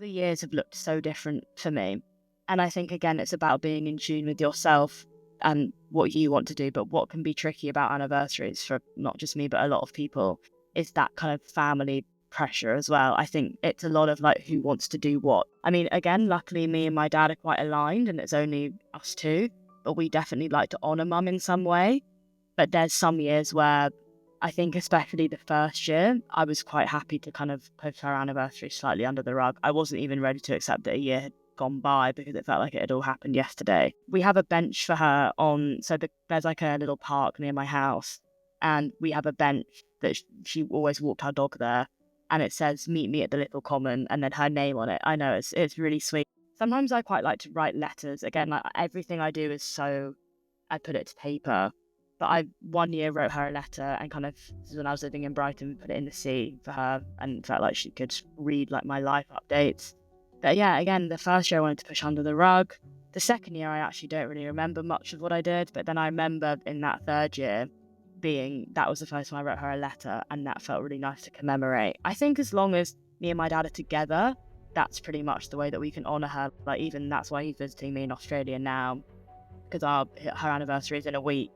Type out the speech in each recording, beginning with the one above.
the years have looked so different for me. And I think, again, it's about being in tune with yourself and what you want to do. But what can be tricky about anniversaries for not just me, but a lot of people is that kind of family pressure as well. I think it's a lot of like who wants to do what. I mean, again, luckily me and my dad are quite aligned and it's only us two, but we definitely like to honour mum in some way. But there's some years where I think especially the first year, I was quite happy to kind of push our anniversary slightly under the rug. I wasn't even ready to accept that a year had gone by because it felt like it had all happened yesterday. We have a bench for her there's like a little park near my house and we have a bench that she always walked our dog there and it says, "Meet me at the little common," and then her name on it. I know it's really sweet. Sometimes I quite like to write letters. Again, like everything I do is so I put it to paper. But I one year wrote her a letter and kind of, this is when I was living in Brighton, put it in the sea for her and felt like she could read like my life updates. But yeah, again, the first year I wanted to push under the rug. The second year I actually don't really remember much of what I did, but then I remember in that third year that was the first time I wrote her a letter and that felt really nice to commemorate. I think as long as me and my dad are together, that's pretty much the way that we can honour her. Like even that's why he's visiting me in Australia now, because her anniversary is in a week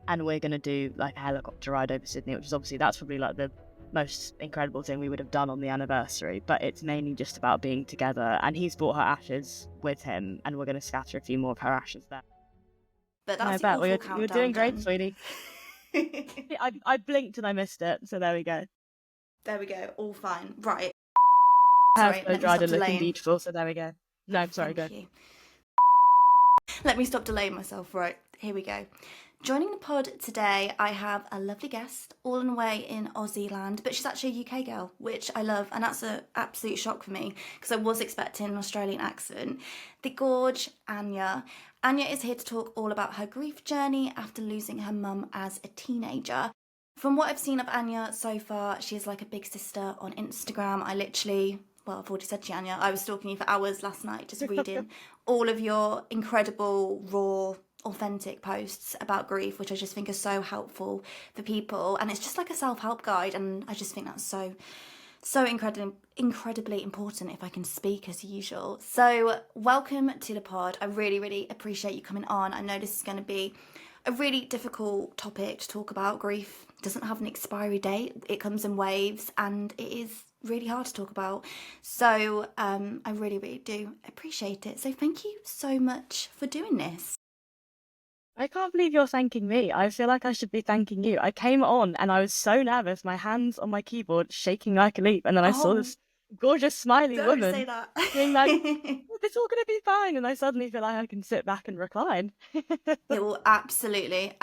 and we're going to do like a helicopter ride over Sydney, which is obviously that's probably like the most incredible thing we would have done on the anniversary, but it's mainly just about being together. And he's brought her ashes with him and we're going to scatter a few more of her ashes there. But that's the awful countdown. You're doing great, done. Sweetie. I blinked and I missed it, so there we go. There we go, all fine. Right. Sorry, so dried and looking beautiful, so there we go. No, I'm sorry, Thank go. you. Let me stop delaying myself. Right, here we go. Joining the pod today, I have a lovely guest, all in the way in Aussie land, but she's actually a UK girl, which I love, and that's an absolute shock for me, because I was expecting an Australian accent. The gorge Anya. Anya is here to talk all about her grief journey after losing her mum as a teenager. From what I've seen of Anya so far, she is like a big sister on Instagram. I've already said to you, Anya, I was stalking you for hours last night, just reading all of your incredible, raw, authentic posts about grief, which I just think are so helpful for people. And it's just like a self-help guide, and I just think that's so incredibly important, if I can speak as usual. So welcome to the pod. I really, really appreciate you coming on. I know this is going to be a really difficult topic to talk about. Grief doesn't have an expiry date. It comes in waves and it is really hard to talk about. So I really, really do appreciate it. So thank you so much for doing this. I can't believe you're thanking me. I feel like I should be thanking you. I came on and I was so nervous, my hands on my keyboard shaking like a leaf, and then I saw this gorgeous smiling woman say that. being like, "It's all going to be fine," and I suddenly feel like I can sit back and recline. It will absolutely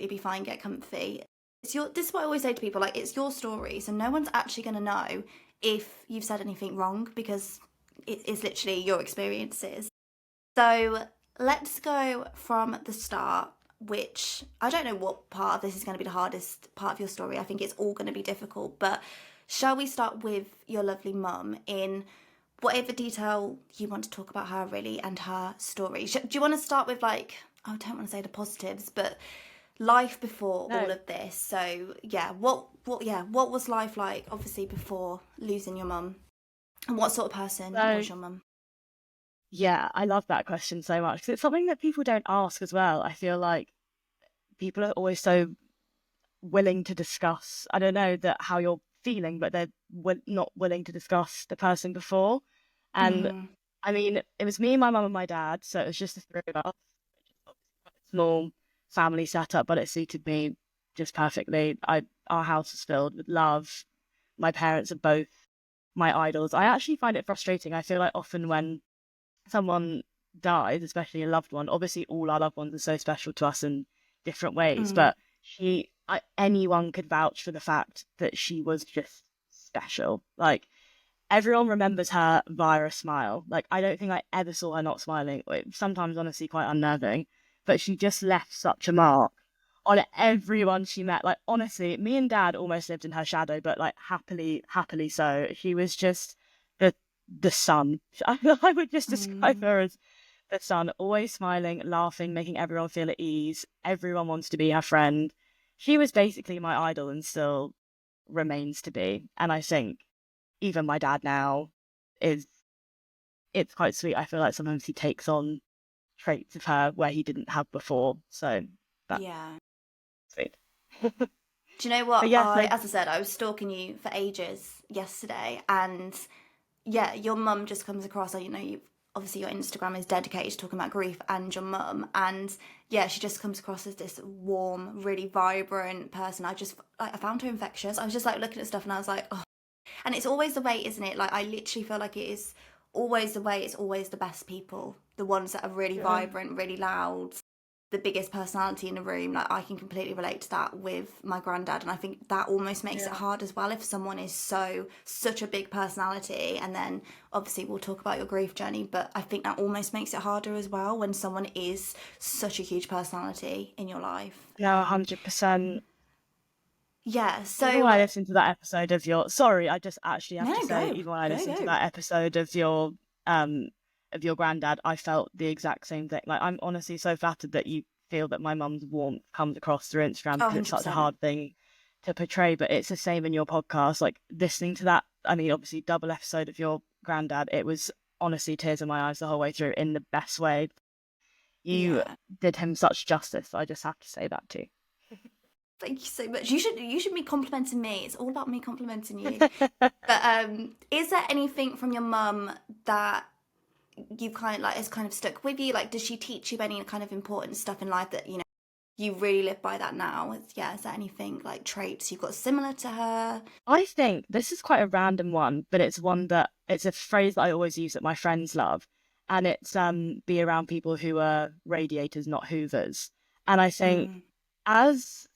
be fine. Get comfy. This is what I always say to people, like, it's your story, so no one's actually going to know if you've said anything wrong, because it's literally your experiences. So let's go from the start, which I don't know what part of this is going to be the hardest part of your story. I think it's all going to be difficult, but shall we start with your lovely mum in whatever detail you want to talk about her, really, and her story? Do you want to start with, like, I don't want to say the positives, but life before all of this? So yeah, what was life like, obviously, before losing your mum, and what sort of person was your mum? Yeah, I love that question so much because it's something that people don't ask as well. I feel like people are always so willing to discuss, I don't know how you're feeling, but they're not willing to discuss the person before. And I mean, it was me, my mum and my dad, so it was just the three of us. Small family setup, but it suited me just perfectly. Our house was filled with love. My parents are both my idols. I actually find it frustrating. I feel like often when someone dies, especially a loved one, obviously all our loved ones are so special to us in different ways, but anyone could vouch for the fact that she was just special. Like, everyone remembers her via a smile. Like, I don't think I ever saw her not smiling. Sometimes, honestly, quite unnerving. But she just left such a mark on everyone she met. Like, honestly, me and Dad almost lived in her shadow, but like happily so. She was just the sun. I would just describe her as the sun, always smiling, laughing, making everyone feel at ease. Everyone wants to be her friend. She was basically my idol and still remains to be. And I think even my dad now is it's quite sweet. I feel like sometimes he takes on traits of her where he didn't have before. So that's Yeah. sweet. Do you know But what? yeah, so As I said, I was stalking you for ages yesterday, and yeah, your mum just comes across. You know, you obviously your Instagram is dedicated to talking about grief and your mum, and yeah, she just comes across as this warm, really vibrant person. I found her infectious. I was just like looking at stuff, and I was like, oh, and it's always the way, isn't it? Like I literally feel like it is always the way. It's always the best people, the ones that are really yeah. vibrant, really loud, the biggest personality in the room. Like I can completely relate to that with my granddad, and I think that almost makes it Yeah. hard as well if someone is such a big personality. And then obviously we'll talk about your grief journey, but I think that almost makes it harder as well when someone is such a huge personality in your life. Yeah, 100%. Yeah, Even when so I listened to that episode of your, sorry, I just actually have no, to say, go even when I go listened to go. that episode um of your granddad, I felt the exact same thing. Like, I'm honestly so flattered that you feel that my mum's warmth comes across through Instagram Oh, because it's such a 100%. hard thing to portray. But it's the same in your podcast. Like, listening to that, I mean, obviously double episode of your granddad, it was honestly tears in my eyes the whole way through in the best way. You Yeah, did him such justice. I just have to say that too. thank you so much. You should be complimenting me. It's all about me complimenting you. But is there anything from your mum that you kind of like has kind of stuck with you? Like, does she teach you any kind of important stuff in life that you really live by that now? Is there anything like traits you've got similar to her? I think this is quite a random one, but it's one that it's a phrase that I always use that my friends love, and it's be around people who are radiators, not hoovers. And I think Mm, as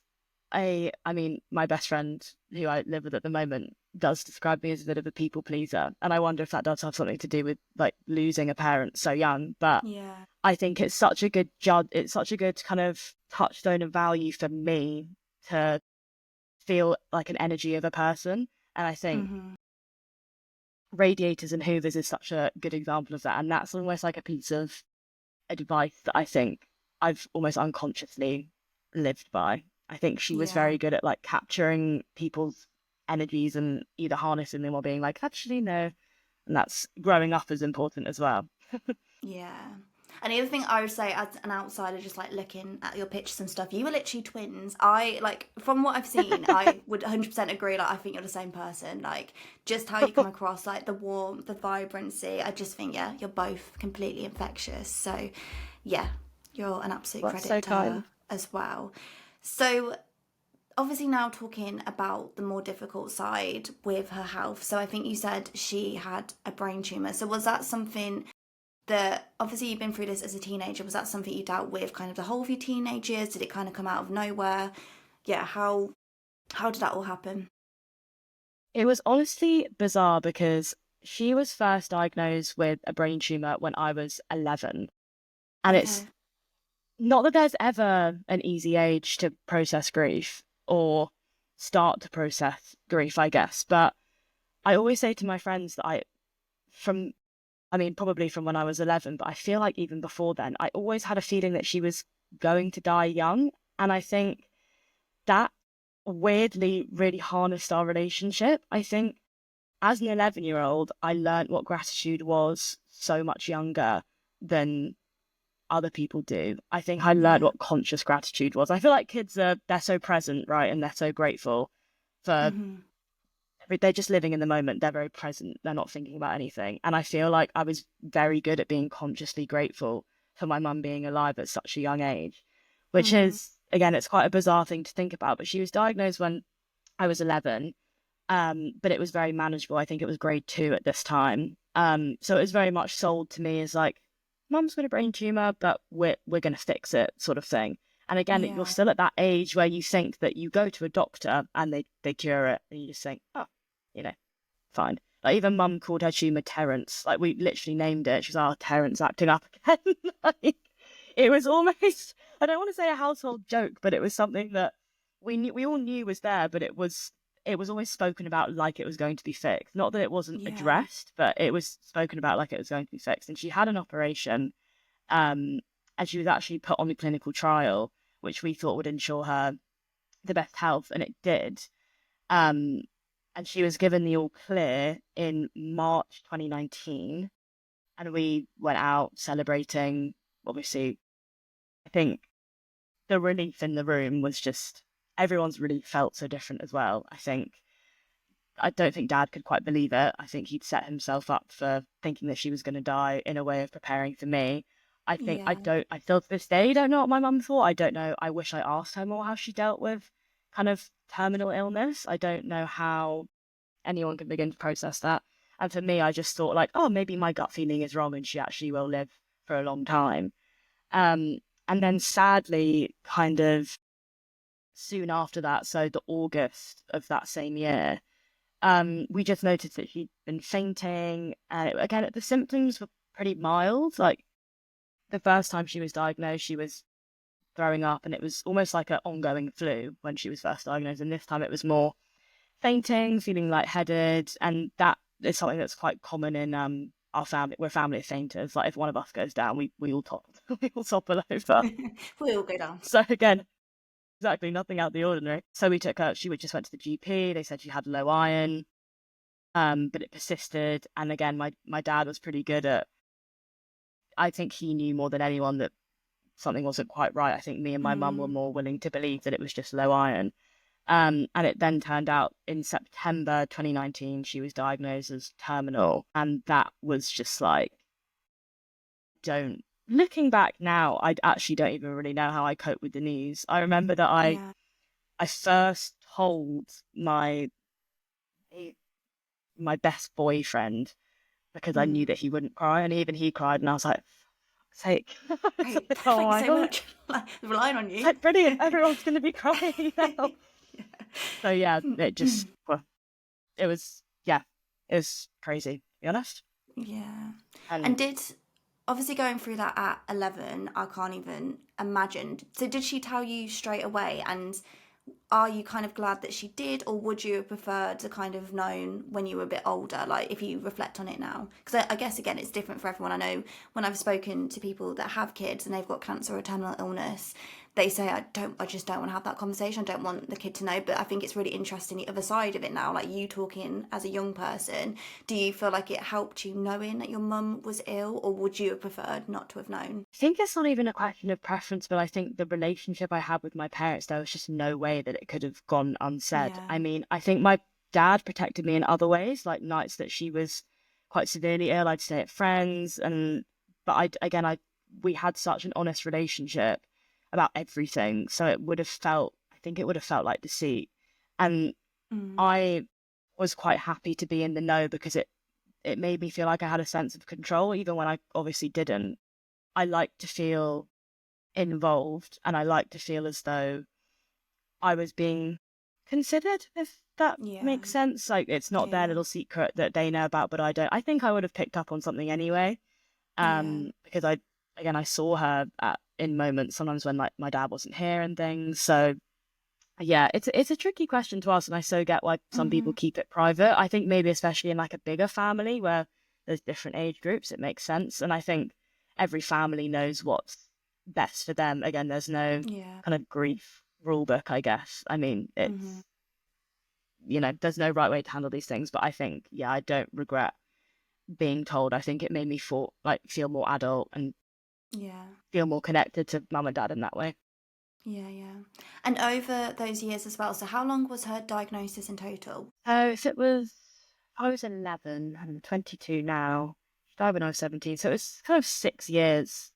I mean, my best friend who I live with at the moment does describe me as a bit of a people pleaser, and I wonder if that does have something to do with like losing a parent so young. But yeah. I think it's such a good judge. It's such a good kind of touchstone and value for me to feel like an energy of a person. And I think Hmm. radiators and hoovers is such a good example of that. And that's almost like a piece of advice that I think I've almost unconsciously lived by. I think she was Yeah. very good at like capturing people's energies and either harnessing them or being like, actually, no. And that's growing up is important as well. Yeah. And the other thing I would say as an outsider, just like looking at your pictures and stuff, you were literally twins. I like from what I've seen, I would 100% agree. Like I think you're the same person. Like just how you come across, like the warmth, the vibrancy. I just think yeah, you're both completely infectious. So yeah, you're an absolute That's credit so to her kind. as well. So obviously now talking about the more difficult side with her health. So I think you said she had a brain tumor. So was that something that obviously you've been through this as a teenager? Was that something you dealt with kind of the whole of your teenage years? Did it kind of come out of nowhere? Yeah, how did that all happen? It was honestly bizarre because she was first diagnosed with a brain tumor when I was 11. And it's Okay. not that there's ever an easy age to process grief or start to process grief, I guess. But I always say to my friends that from, I mean, probably from when I was 11, but I feel like even before then, I always had a feeling that she was going to die young. And I think that weirdly really harnessed our relationship. I think as an 11-year-old, I learned what gratitude was so much younger than other people do. I think I learned Yeah. what conscious gratitude was. I feel like they're so present, right? And they're so grateful for Mhm. they're just living in the moment. They're very present. They're not thinking about anything. And I feel like I was very good at being consciously grateful for my mum being alive at such a young age, which Mhm. is, again, it's quite a bizarre thing to think about. But she was diagnosed when I was 11. But it was very manageable. I think it was grade 2 at this time. So it was very much sold to me as like, mum's got a brain tumor, but we're gonna fix it, sort of thing. And again, you're Yeah. still at that age where you think that you go to a doctor and they cure it, and you just think, oh, you know, fine. Like even mum called her tumor Terence. Like we literally named it. She's our Terence acting up again. Like it was almost I don't want to say a household joke, but it was something that we all knew was there, but it was always spoken about like it was going to be fixed. Not that it wasn't Yeah. addressed, but it was spoken about like it was going to be fixed. And she had an operation, um, and she was actually put on the clinical trial, which we thought would ensure her the best health, and it did. And she was given the all clear in March 2019. and we went out celebrating. Obviously, I think the relief in the room was just, everyone's relief felt so different as well. I don't think Dad could quite believe it. I think he'd set himself up for thinking that she was going to die in a way of preparing for me. Yeah. I still to this day don't know what my mum thought. I don't know. I wish I asked her more how she dealt with kind of terminal illness. I don't know how anyone can begin to process that. And for me, I just thought like, oh, maybe my gut feeling is wrong and she actually will live for a long time. Um, and then sadly, kind of soon after that, so the August of that same year, we just noticed that she'd been fainting. And again, the symptoms were pretty mild. Like the first time she was diagnosed, she was throwing up, and it was almost like an ongoing flu when she was first diagnosed. And this time it was more fainting, feeling lightheaded, and that is something that's quite common in our family. We're a family of fainters. Like if one of us goes down, we all we all topple over. We all go down. So again, exactly nothing out of the ordinary. So we took her. She just went to the GP. They said she had low iron, but it persisted. And again, my dad was pretty good at. I think he knew more than anyone that something wasn't quite right. I think me and my mum were more willing to believe that it was just low iron. And it then turned out in September 2019, she was diagnosed as terminal. And that was just like, looking back now, I actually don't even really know how I coped with the news. I remember that Yeah. I first told my best boyfriend because I knew that he wouldn't cry, and even he cried, and I was like, "Fuck's sake!" It's Great. like, oh Thank you my so god, much. Relying on it's you. like brilliant! Everyone's going to be crying now. So yeah, it just well, it was it was crazy, to be honest. Yeah. And And did, obviously going through that at 11, I can't even imagine. So did she tell you straight away? And are you kind of glad that she did, or would you have preferred to kind of known when you were a bit older, like if you reflect on it now? Because I guess again it's different for everyone. I know when I've spoken to people that have kids and they've got cancer or terminal illness, they say I just don't want to have that conversation. I don't want the kid to know. But I think it's really interesting the other side of it now, like you talking as a young person. Do you feel like it helped you knowing that your mum was ill, or would you have preferred not to have known? I think it's not even a question of preference, but I think the relationship I had with my parents, there was just no way that it could have gone unsaid. Yeah. I mean, I think my dad protected me in other ways, like nights that she was quite severely ill, I'd stay at friends, and but we had such an honest relationship about everything, so I think it would have felt like deceit, and Mm. I was quite happy to be in the know because it made me feel like I had a sense of control, even when I obviously didn't. I like to feel involved, and I like to feel as though I was being considered, if that Yeah. makes sense. Like it's not their Yeah. little secret that they know about, but I don't. I think I would have picked up on something anyway. Yeah. Because I saw her in moments sometimes when like my dad wasn't here and things. So yeah, it's a tricky question to ask, and I so get why some people Mm-hmm. keep it private. I think maybe especially in like a bigger family where there's different age groups, it makes sense. And I think every family knows what's best for them. Again, there's no Yeah. kind of grief rule book, I guess. I mean, Mm-hmm. it's there's no right way to handle these things, but I think I don't regret being told. I think it made me feel more adult and Yeah. feel more connected to mum and dad in that way. Yeah, yeah. And over those years as well, so how long was her diagnosis in total? So if it was, I was 11, I'm 22 now. She died when I was 17, so it was kind of 6 years.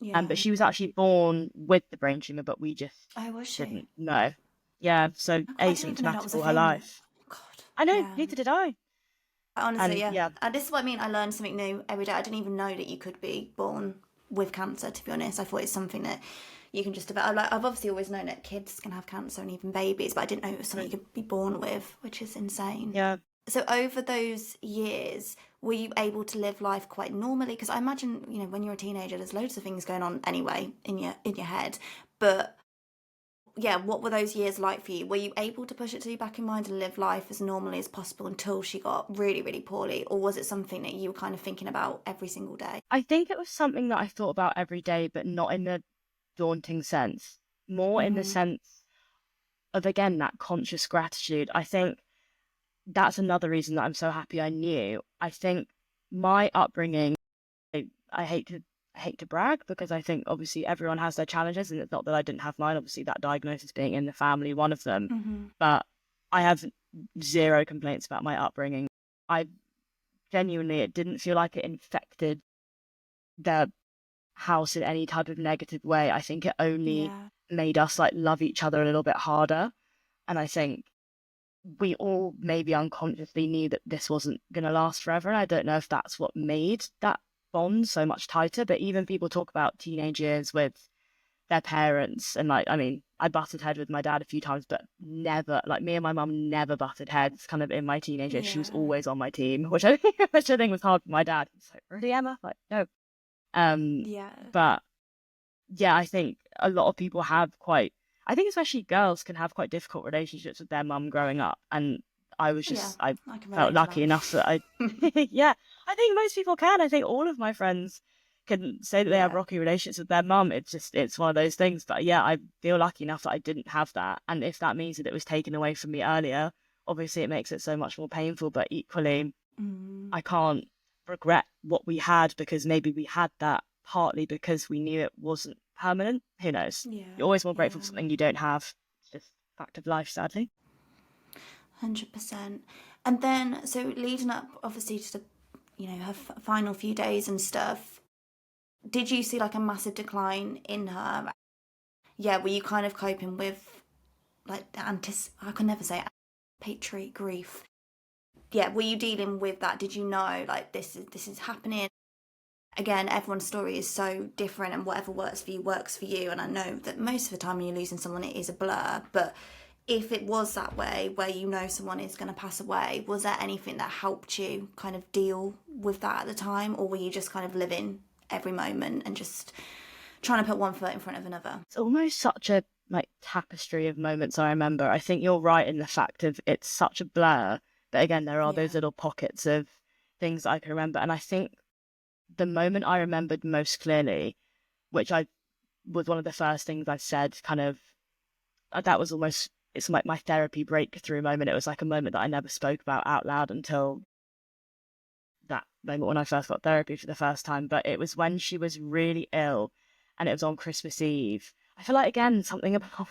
Yeah. But she was actually born with the brain tumor, but we just Oh, was she? didn't know. Yeah, so Oh, God, I didn't even know that asymptomatic was a all her thing. life. God, I know, yeah. neither did I. Honestly, And yeah. yeah, And this is what I mean. I learn something new every day. I didn't even know that you could be born with cancer, to be honest. I thought it's something that you can just develop. Like, I've obviously always known that kids can have cancer and even babies, but I didn't know it was something right, you could be born with, which is insane. yeah. So over those years, were you able to live life quite normally? Because I imagine, when you're a teenager, there's loads of things going on anyway in your head. But yeah, what were those years like for you? Were you able to push it to your back in mind and live life as normally as possible until she got really, really poorly? Or was it something that you were kind of thinking about every single day? I think it was something that I thought about every day, but not in a daunting sense, more in the Mm-hmm. sense of, again, that conscious gratitude. I think that's another reason that I'm so happy I knew. I think my upbringing I hate to brag because I think obviously everyone has their challenges, and it's not that I didn't have mine. Obviously, that diagnosis being in the family, one of them. Mm-hmm. But I have zero complaints about my upbringing. I genuinely, it didn't feel like it infected the house in any type of negative way. I think it only Yeah. made us like love each other a little bit harder. And I think we all maybe unconsciously knew that this wasn't going to last forever. And I don't know if that's what made that bond so much tighter. But even people talk about teenage years with their parents, and like, I mean, I butted heads with my dad a few times, but never, like, me and my mum never butted heads kind of in my teenage years. She was Yeah. always on my team, which I think was hard for my dad. He's like, really, Emma? Like, no. Um, Yeah. but yeah, I think a lot of people have quite, I think especially girls can have quite difficult relationships with their mum growing up. And Yeah. I I can felt relate to lucky enough that I, that. yeah, I think most people can. I think all of my friends can say that they have Yeah. rocky relationships with their mum. It's just, it's one of those things. But yeah, I feel lucky enough that I didn't have that. And if that means that it was taken away from me earlier, obviously it makes it so much more painful. But equally, Mm. I can't regret what we had because maybe we had that partly because we knew it wasn't permanent. Who knows? You're Yeah. always more Yeah. grateful for something you don't have. It's just fact of life, sadly. 100%. And then, so leading up, obviously, to the, her final few days and stuff, did you see like a massive decline in her? Yeah, were you kind of coping with like the I can never say anticipatory grief. Yeah, were you dealing with that? Did you know like this is happening? Again, everyone's story is so different, and whatever works for you. And I know that most of the time when you're losing someone, it is a blur. But if it was that way, where someone is going to pass away, was there anything that helped you kind of deal with that at the time, or were you just kind of living every moment and just trying to put one foot in front of another? It's almost such a like tapestry of moments I remember. I think you're right in the fact of it's such a blur. But again, there are those Yeah. little pockets of things that I can remember. And I think the moment I remembered most clearly, which I was one of the first things I said, kind of that was almost, it's like my therapy breakthrough moment. It was like a moment that I never spoke about out loud until that moment when I first got therapy for the first time. But it was when she was really ill and it was on Christmas Eve. I feel like, again, something about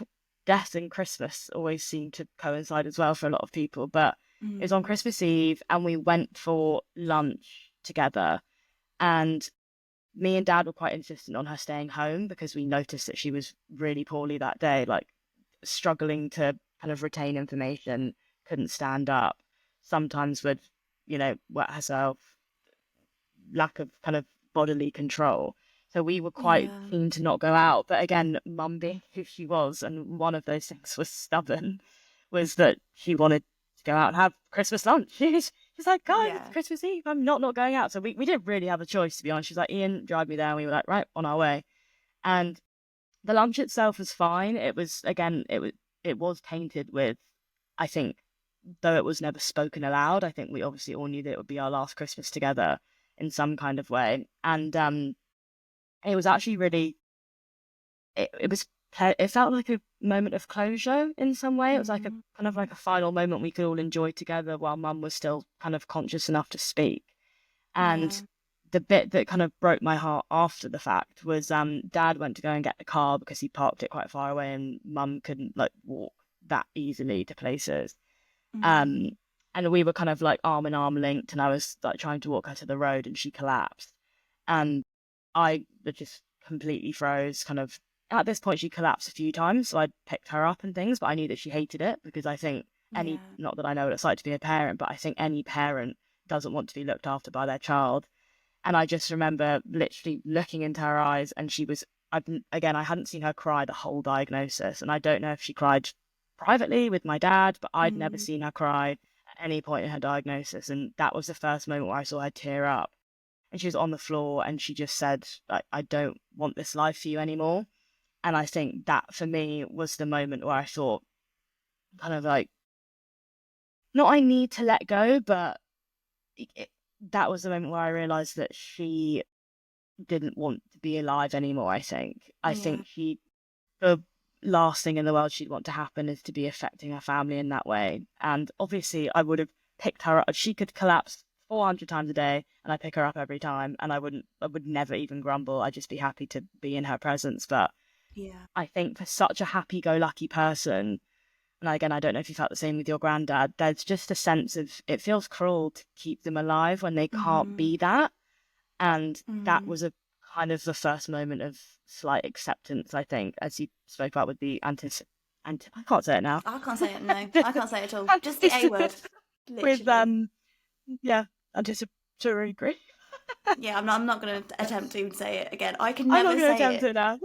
death and Christmas always seemed to coincide as well for a lot of people. But it was on Mm. Christmas Eve and we went for lunch together. And me and dad were quite insistent on her staying home because we noticed that she was really poorly that day, like struggling to kind of retain information, couldn't stand up, sometimes would, wet herself, lack of kind of bodily control. So we were quite Yeah. keen to not go out. But again, mum being who she was, and one of those things was stubborn, was that she wanted to go out and have Christmas lunch. She's like, guys, it's Yeah. Christmas Eve. I'm not going out. So we didn't really have a choice, to be honest. She's like, Ian, drive me there. And we were like, right, on our way. And the lunch itself was fine. It was, again, it was tainted with, I think, though it was never spoken aloud, I think we obviously all knew that it would be our last Christmas together in some kind of way. And it was actually really, it was, it felt like a moment of closure in some way. It was like a Mm. kind of like a final moment we could all enjoy together while mum was still kind of conscious enough to speak. And Yeah. the bit that kind of broke my heart after the fact was dad went to go and get the car because he parked it quite far away and mum couldn't like walk that easily to places. Mm. Um, and we were kind of like arm in arm linked, and I was like trying to walk her to the road, and she collapsed. And I just completely froze. Kind of at this point, she collapsed a few times, so I picked her up and things, but I knew that she hated it because I think Yeah. not that I know what it's like to be a parent, but I think any parent doesn't want to be looked after by their child. And I just remember literally looking into her eyes, and she was, again, I hadn't seen her cry the whole diagnosis. And I don't know if she cried privately with my dad, but I'd never Mm. seen her cry at any point in her diagnosis. And that was the first moment where I saw her tear up. And she was on the floor and she just said, like, I don't want this life for you anymore. And I think that for me was the moment where I thought, kind of like, not I need to let go, but that was the moment where I realized that she didn't want to be alive anymore, I think. I Yeah. think the last thing in the world she'd want to happen is to be affecting her family in that way. And obviously, I would have picked her up. She could collapse 400 times a day, and I pick her up every time, and I would never even grumble. I'd just be happy to be in her presence. But Yeah. I think for such a happy-go-lucky person, and again, I don't know if you felt the same with your granddad, there's just a sense of it feels cruel to keep them alive when they can't Mm-hmm. be that. And that Mm. was a kind of the first moment of slight acceptance, I think, as you spoke about with the I can't say it now. I can't say it. No, I can't say it at all. Just the A word, Antici- with literally. yeah, anticipatory grief. Yeah, I'm not going to attempt to even say it again. I can I'm not never going to say attempt it. it now.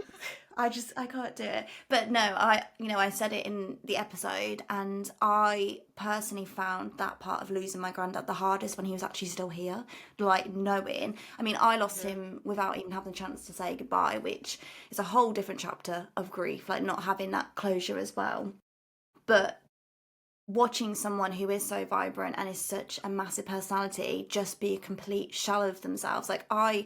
I can't do it. But no, I said it in the episode, and I personally found that part of losing my granddad the hardest when he was actually still here. Like knowing, I mean, I lost Yeah. him without even having the chance to say goodbye, which is a whole different chapter of grief, like not having that closure as well. But watching someone who is so vibrant and is such a massive personality just be a complete shell of themselves. Like I've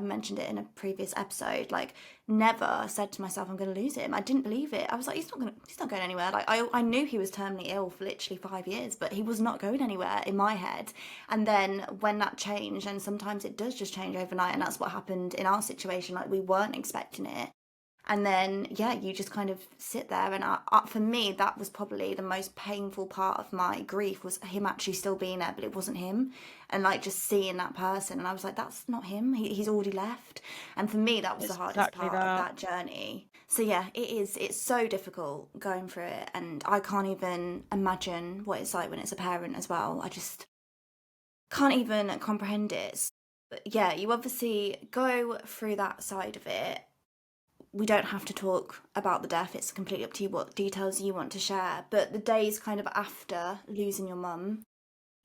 mentioned it in a previous episode, like never said to myself I'm going to lose him. I didn't believe it. I was like he's not going anywhere. Like I knew he was terminally ill for literally 5 years, but he was not going anywhere in my head. And then when that changed, and sometimes it does just change overnight, and that's what happened in our situation. Like we weren't expecting it, and then yeah, you just kind of sit there. And for me, that was probably the most painful part of my grief, was him actually still being there, but it wasn't him. And like just seeing that person, and I was like, that's not him. He's already left. And for me, that was the It's hardest exactly part of that. that journey. So yeah, it's so difficult going through it, and I can't even imagine what it's like when it's a parent as well. I just can't even comprehend it. But yeah, you obviously go through that side of it. We don't have to talk about the death. It's completely up to you what details you want to share. But the days kind of after losing your mum,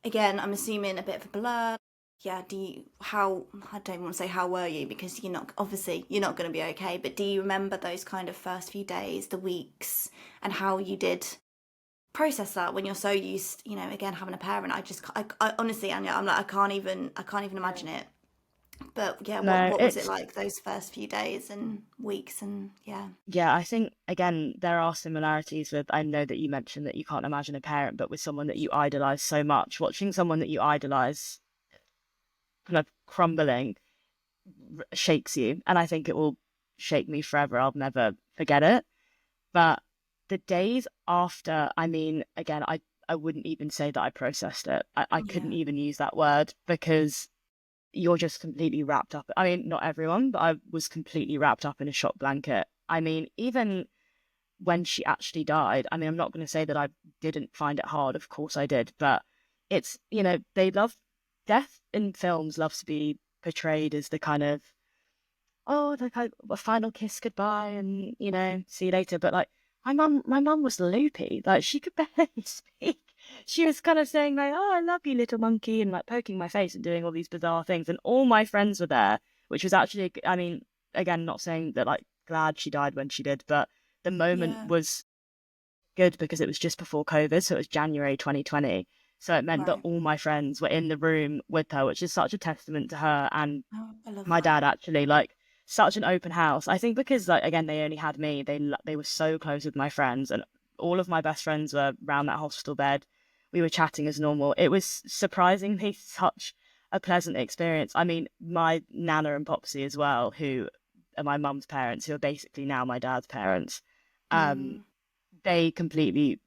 again, I'm assuming a bit of a blur. Yeah, I don't want to say how were you, because you're not going to be okay, but do you remember those kind of first few days, the weeks, and how you did process that when you're so used, again, having a parent? I honestly, Anya, I'm like, I can't even Yeah. imagine it. But yeah, No, what was it it's like those first few days and weeks? And yeah. yeah, I think again there are similarities with I know that you mentioned that you can't imagine a parent, but with someone that you idolize so much, watching someone that you idolize kind of crumbling shakes you, and I think it will shake me forever. I'll never forget it. But the days after, I mean, again, I wouldn't even say that I processed it. I couldn't Yeah. even use that word because you're just completely wrapped up. I mean, not everyone, but I was completely wrapped up in a shock blanket. I mean, even when she actually died, I mean, I'm not going to say that I didn't find it hard. Of course I did, but it's, they love death in films loves to be portrayed as the kind of, oh, the kind of a final kiss goodbye and, see you later. But like, my mum was loopy. Like, she could barely speak. She was kind of saying like, oh, I love you, little monkey, and like poking my face and doing all these bizarre things. And all my friends were there, which was actually, I mean, again, not saying that like glad she died when she did, but the moment Yeah. was good because it was just before COVID, so it was January 2020. So it meant that Right. all my friends were in the room with her, which is such a testament to her and Oh, I love my that. dad actually. Like such an open house. I think because like again they only had me. They were so close with my friends, and all of my best friends were around that hospital bed. We were chatting as normal. It was surprisingly such a pleasant experience. I mean, my nana and popsy as well, who are my mum's parents, who are basically now my dad's parents. Um, Mm. they completely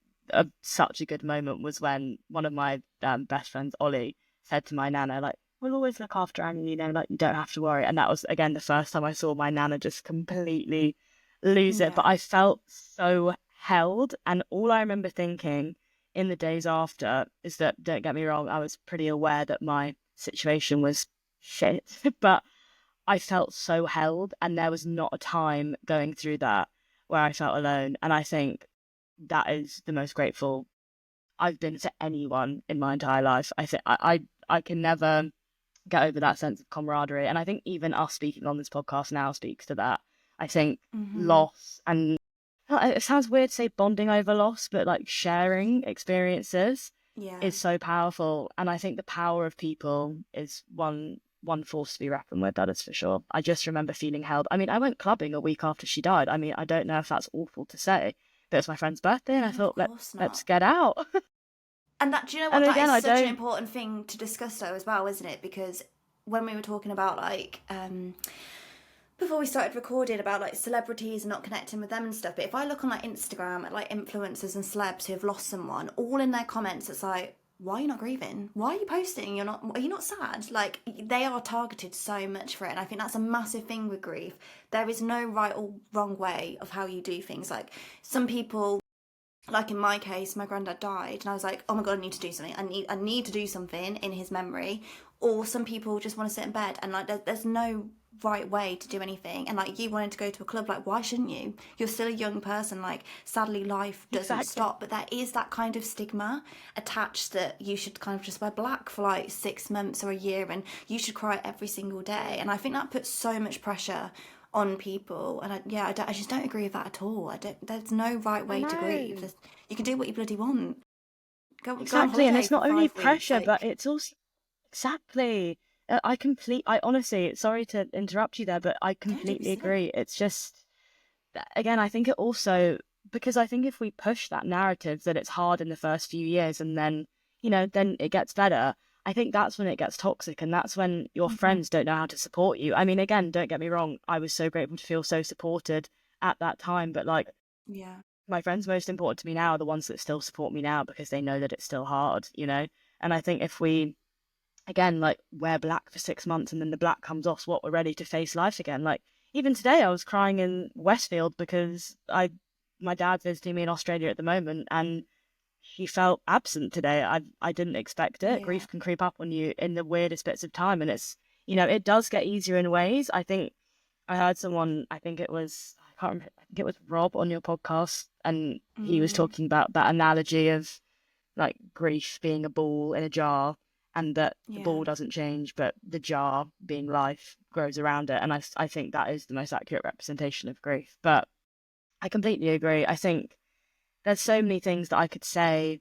such a good moment was when one of my best friends, Ollie, said to my nana, like, we'll always look after Annie, like, you don't have to worry. And that was, again, the first time I saw my nana just completely lose it. But Yeah. I felt so held. And all I remember thinking in the days after is that, don't get me wrong, I was pretty aware that my situation was shit, but I felt so held. And there was not a time going through that where I felt alone. And I think that is the most grateful I've been to anyone in my entire life. I think I can never get over that sense of camaraderie. And I think even us speaking on this podcast now speaks to that. I think Mm-hmm. loss and it sounds weird to say bonding over loss, but like sharing experiences Yeah. is so powerful. And I think the power of people is one force to be reckoned with, that is for sure. I just remember feeling held. I mean, I went clubbing a week after she died. I mean, I don't know if that's awful to say, but it's my friend's birthday and I No, of thought course let's not. get out. And that, do you know what? And That again, is I such an don't important thing to discuss, though, as well, isn't it? Because when we were talking about like before we started recording about like celebrities and not connecting with them and stuff, but if I look on like Instagram at like influencers and celebs who have lost someone, all in their comments it's like, why are you not grieving? Why are you posting? Are you not sad? Like, they are targeted so much for it, and I think that's a massive thing with grief. There is no right or wrong way of how you do things. Like, some people, like in my case, my granddad died and I was like, oh my god, I need to do something. I need to do something in his memory. Or some people just want to sit in bed, and like there's no right way to do anything. And like, you wanted to go to a club, like, why shouldn't you? You're still a young person. Like, sadly life doesn't exactly. stop, but there is that kind of stigma attached that you should kind of just wear black for like 6 months or a year, and you should cry every single day. And I think that puts so much pressure on people, and I just don't agree with that at all. There's no right I way to grieve. know. You can do what you bloody want. Go on Exactly. And holiday it's for not only 5 weeks, pressure, but like, it's also exactly. I honestly, sorry to interrupt you there, but I don't be completely silly. agree. It's just, again, I think it also, because I think if we push that narrative that it's hard in the first few years and then, then it gets better, I think that's when it gets toxic, and that's when your Mm-hmm. friends don't know how to support you. I mean, again, don't get me wrong, I was so grateful to feel so supported at that time, but like, Yeah. my friends most important to me now are the ones that still support me now because they know that it's still hard. And I think if we, again, like, wear black for 6 months and then the black comes off, what, we're ready to face life again. Like, even today I was crying in Westfield because my dad's visiting me in Australia at the moment, and he felt absent today. I didn't expect it. Yeah. Grief can creep up on you in the weirdest bits of time, and it does get easier in ways. I think I heard someone, I think it was, I can't remember, I think it was Rob on your podcast, and he was Mm. talking about that analogy of like grief being a ball in a jar, and that the Yeah. ball doesn't change, but the jar, being life, grows around it. And I think that is the most accurate representation of grief. But I completely agree. I think there's so many things that I could say,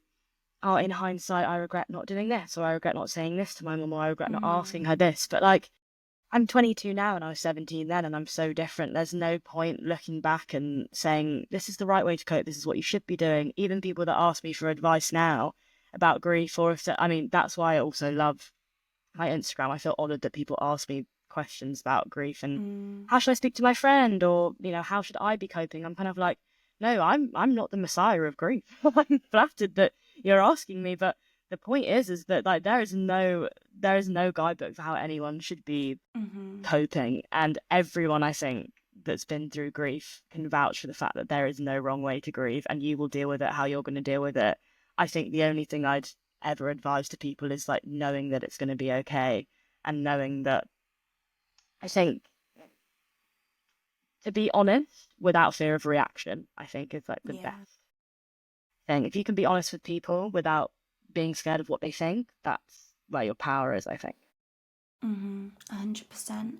oh, in hindsight, I regret not doing this, or I regret not saying this to my mum, or I regret not asking Mm. her this. But like, I'm 22 now and I was 17 then, and I'm so different. There's no point looking back and saying, this is the right way to cope, this is what you should be doing. Even people that ask me for advice now about grief, or if, I mean, that's why I also love my Instagram. I feel honored that people ask me questions about grief and Mm. how should I speak to my friend, or, how should I be coping? I'm kind of like, no, I'm not the messiah of grief. I'm flattered that you're asking me, but the point is that like there is no guidebook for how anyone should be Mm-hmm. coping. And everyone, I think, that's been through grief can vouch for the fact that there is no wrong way to grieve, and you will deal with it how you're going to deal with it. I think the only thing I'd ever advise to people is like knowing that it's going to be okay, and knowing that, I think, to be honest without fear of reaction, I think is like the Yeah. best thing. If you can be honest with people without being scared of what they think, that's where your power is, I think. Mm-hmm. 100%.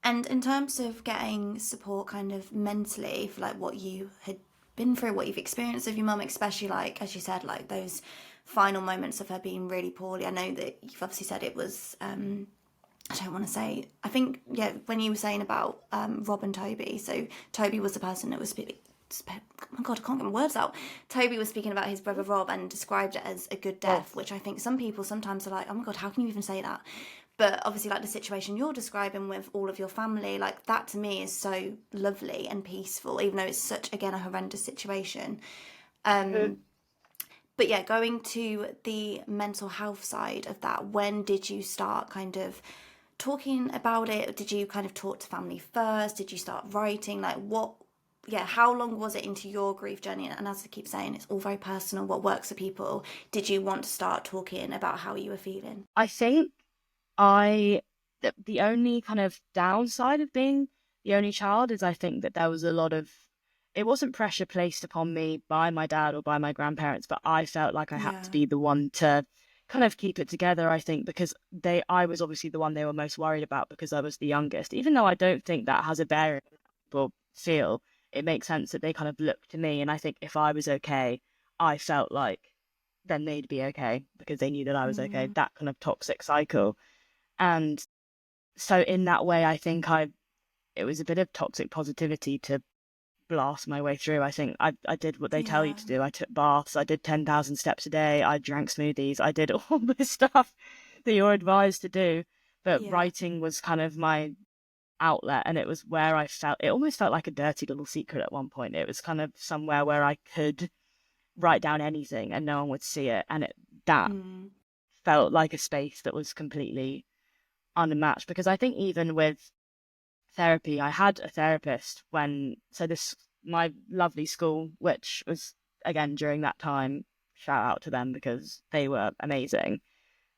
And in terms of getting support kind of mentally for like what you had been through, what you've experienced with your mum, especially like, as you said, like those final moments of her being really poorly. I know that you've obviously said it was, I don't want to say, I think, yeah, when you were saying about Rob and Toby, so Toby was the person that was speaking. Oh my god, I can't get my words out. Toby was speaking about his brother Rob and described it as a good Well, death, which I think some people sometimes are like, oh my god, how can you even say that? But obviously, like the situation you're describing with all of your family, like that to me is so lovely and peaceful, even though it's such, again, a horrendous situation. Um, but yeah, going to the mental health side of that, when did you start kind of talking about it? Did you kind of talk to family first? Did you start writing? Like, what, yeah, how long was it into your grief journey? And as I keep saying, it's all very personal, what works for people. Did you want to start talking about how you were feeling? I think the only kind of downside of being the only child is I think that there was a lot of, it wasn't pressure placed upon me by my dad or by my grandparents, but I felt like I had to Yeah. be the one to kind of keep it together, I think, because I was obviously the one they were most worried about because I was the youngest, even though I don't think that has a bearing on how people feel. It makes sense that they kind of look to me, and I think if I was okay, I felt like then they'd be okay because they knew that I was okay. Mm. That kind of toxic cycle. And so in that way, I think it was a bit of toxic positivity to blast my way through. I think I did what they tell you Yeah. to do. I took baths, I did 10,000 steps a day, I drank smoothies, I did all this stuff that you're advised to do. But Yeah. writing was kind of my outlet, and it was where I felt it almost felt like a dirty little secret at one point. It was kind of somewhere where I could write down anything and no one would see it. And that Mm. felt like a space that was completely unmatched, because I think even with therapy, I had a therapist my lovely school, which was again during that time, shout out to them because they were amazing.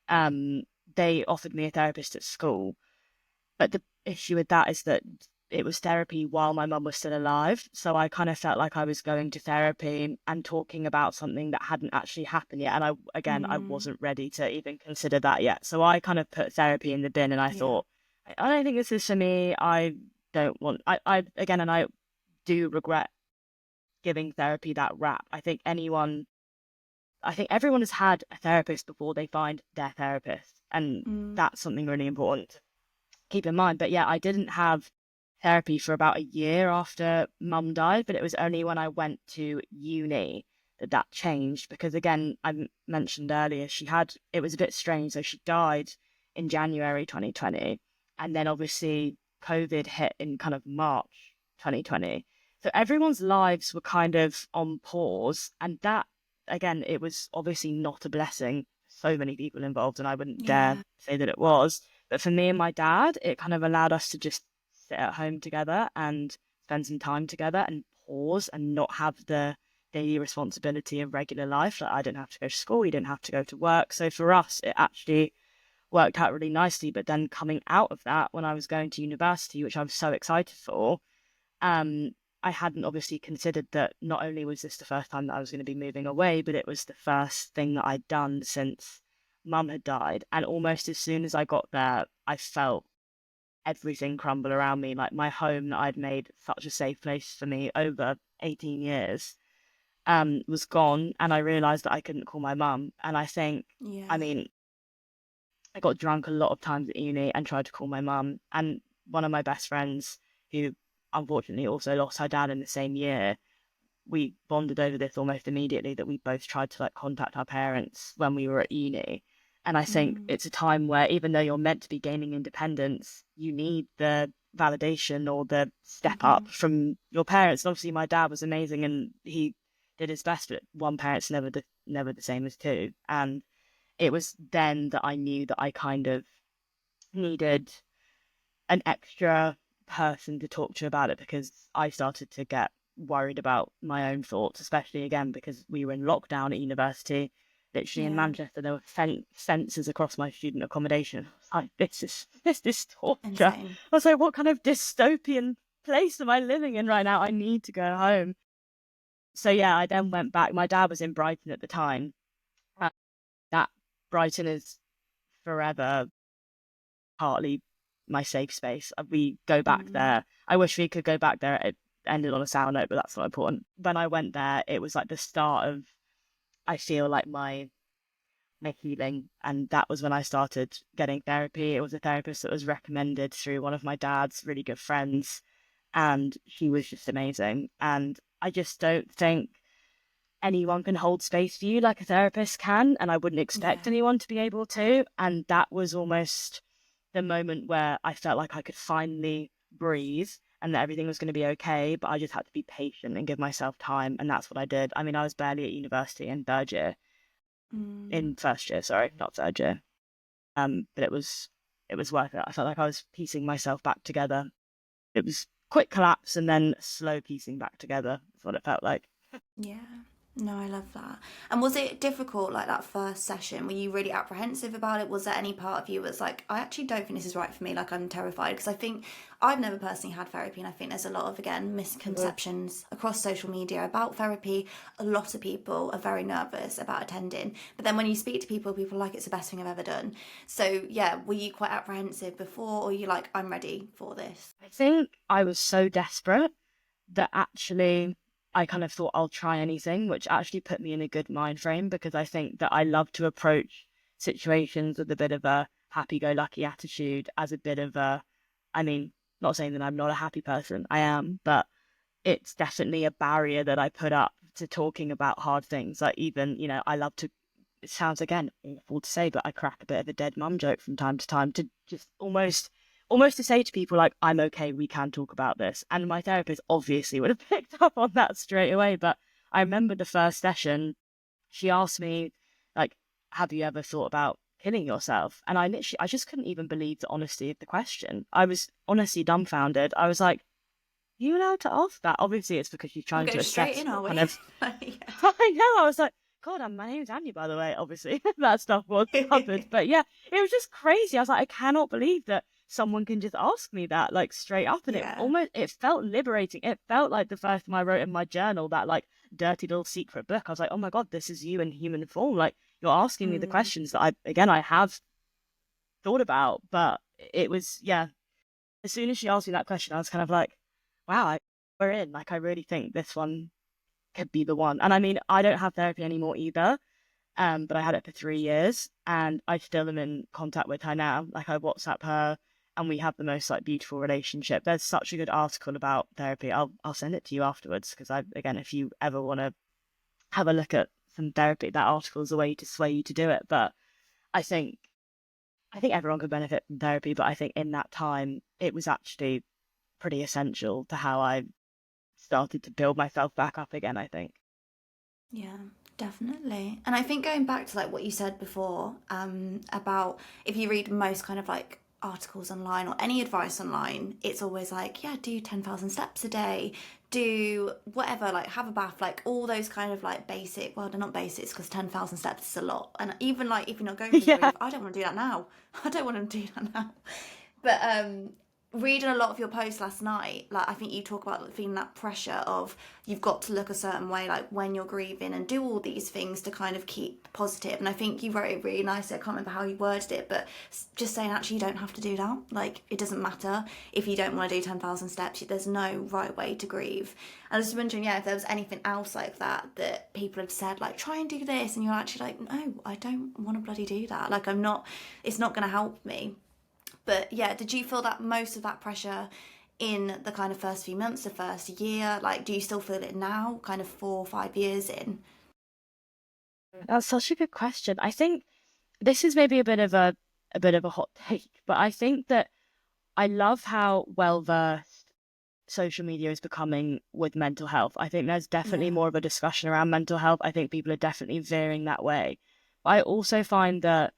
Um, they offered me a therapist at school, but the issue with that is that it was therapy while my mum was still alive. So I kind of felt like I was going to therapy and talking about something that hadn't actually happened yet. And I Mm. wasn't ready to even consider that yet. So I kind of put therapy in the bin, and I Yeah. thought, I don't think this is for me. I don't want, again, and I do regret giving therapy that rap. I think everyone has had a therapist before they find their therapist. And Mm. that's something really important keep in mind. But yeah, I didn't have therapy for about a year after mum died, but it was only when I went to uni that that changed. Because again, mentioned earlier, it was a bit strange. So she died in January 2020. And then obviously COVID hit in kind of March 2020. So everyone's lives were kind of on pause. And that, again, it was obviously not a blessing. So many people involved, and I wouldn't dare Yeah. say that it was. But for me and my dad, it kind of allowed us to just sit at home together and spend some time together and pause and not have the daily responsibility of regular life. Like I didn't have to go to school, you didn't have to go to work. So for us, it actually worked out really nicely. But then coming out of that, when I was going to university, which I was so excited for, um, I hadn't obviously considered that not only was this the first time that I was going to be moving away, but it was the first thing that I'd done since mum had died. And almost as soon as I got there, I felt everything crumble around me. Like my home that I'd made such a safe place for me over 18 years, was gone. And I realized that I couldn't call my mum. And I Yeah. mean, I got drunk a lot of times at uni and tried to call my mum. And one of my best friends, who unfortunately also lost her dad in the same year, we bonded over this almost immediately, that we both tried to like contact our parents when we were at uni. And I think Mm. it's a time where even though you're meant to be gaining independence, you need the validation or the step Mm-hmm. up from your parents. And obviously my dad was amazing and he did his best, but one parent's never the same as two. And it was then that I knew that I kind of needed an extra person to talk to about it, because I started to get worried about my own thoughts, especially again because we were in lockdown at university. Literally in Yeah. Manchester, there were fences across my student accommodation. I was like, this is torture. Insane. I was like, what kind of dystopian place am I living in right now? I need to go home. So yeah, I then went back. My dad was in Brighton at the time. Uh, that Brighton is forever partly my safe space. We go back Mm. there. I wish we could go back there. It ended on a sour note, but that's not important. When I went there, it was like the start of, I feel like my healing, and that was when I started getting therapy. It was a therapist that was recommended through one of my dad's really good friends, and she was just amazing. And I just don't think anyone can hold space for you like a therapist can, and I wouldn't expect Yeah. anyone to be able to. And that was almost the moment where I felt like I could finally breathe and that everything was going to be okay, but I just had to be patient and give myself time, and that's what I did. I mean, I was barely at university Mm. in first year, sorry, not third year. But it was worth it. I felt like I was piecing myself back together. It was quick collapse and then slow piecing back together. That's what it felt like. Yeah. No, I love that. And was it difficult, like that first session? Were you really apprehensive about it? Was there any part of you that's like, I actually don't think this is right for me? Like, I'm terrified. Because I think I've never personally had therapy, and I think there's a lot of, again, Mhm. misconceptions across social media about therapy. A lot of people are very nervous about attending. But then when you speak to people, people are like, it's the best thing I've ever done. So, yeah, were you quite apprehensive before, or were you like, I'm ready for this? I think I was so desperate that actually I kind of thought I'll try anything, which actually put me in a good mind frame, because I think that I love to approach situations with a bit of a happy-go-lucky attitude, as a bit of a, I mean, not saying that I'm not a happy person, I am, but it's definitely a barrier that I put up to talking about hard things. Like even, I love to, it sounds again awful to say, but I crack a bit of a dead mum joke from time to time to just almost to say to people like, I'm okay, we can talk about this. And my therapist obviously would have picked up on that straight away. But I remember the first session, she asked me, like, have you ever thought about killing yourself? And I just couldn't even believe the honesty of the question. I was honestly dumbfounded. I was like, you allowed to ask that? Obviously, it's because you're We're trying to going straight assess in, are what we? kind of. Yeah. I know. I was like, God, my name's Anya, by the way. Obviously, that stuff was covered. But yeah, it was just crazy. I was like, I cannot believe that someone can just ask me that, like, straight up. And Yeah. it felt liberating. It felt like the first time I wrote in my journal that, like, dirty little secret book. I was like, oh my God, this is you in human form. Like, you're asking me the Mm. questions that I have thought about. But it was, yeah, as soon as she asked me that question, I was kind of like, wow, we're in. Like, I really think this one could be the one. And I mean, I don't have therapy anymore either, but I had it for 3 years, and I still am in contact with her now. Like, I WhatsApp her, and we have the most like beautiful relationship. There's such a good article about therapy. I'll send it to you afterwards because again, if you ever want to have a look at some therapy, that article is a way to sway you to do it. But I think I think everyone could benefit from therapy, but I think in that time it was actually pretty essential to how I started to build myself back up again, I think. Yeah, definitely. And I think going back to like what you said before, about if you read most kind of like articles online or any advice online, it's always like, yeah, do 10,000 steps a day, do whatever, like have a bath, like all those kind of like basic, well, they're not basics because 10,000 steps is a lot. And even like if you're not going through the Yeah. grief, I don't want to do that now. I don't want to do that now. But reading a lot of your posts last night, like I think you talk about feeling that pressure of you've got to look a certain way, like when you're grieving and do all these things to kind of keep positive. And I think you wrote it really nicely. I can't remember how you worded it, but just saying actually you don't have to do that. Like it doesn't matter if you don't want to do 10,000 steps. There's no right way to grieve. I was wondering, yeah, if there was anything else like that that people had said, like try and do this, and you're actually like, no, I don't want to bloody do that. Like I'm not. It's not going to help me. But yeah, did you feel that most of that pressure in the kind of first few months, the first year? Like, do you still feel it now, kind of 4 or 5 years in? That's such a good question. I think this is maybe a bit of a hot take, but I think that I love how well versed social media is becoming with mental health. I think there's definitely Yeah, more of a discussion around mental health. I think people are definitely veering that way. But I also find that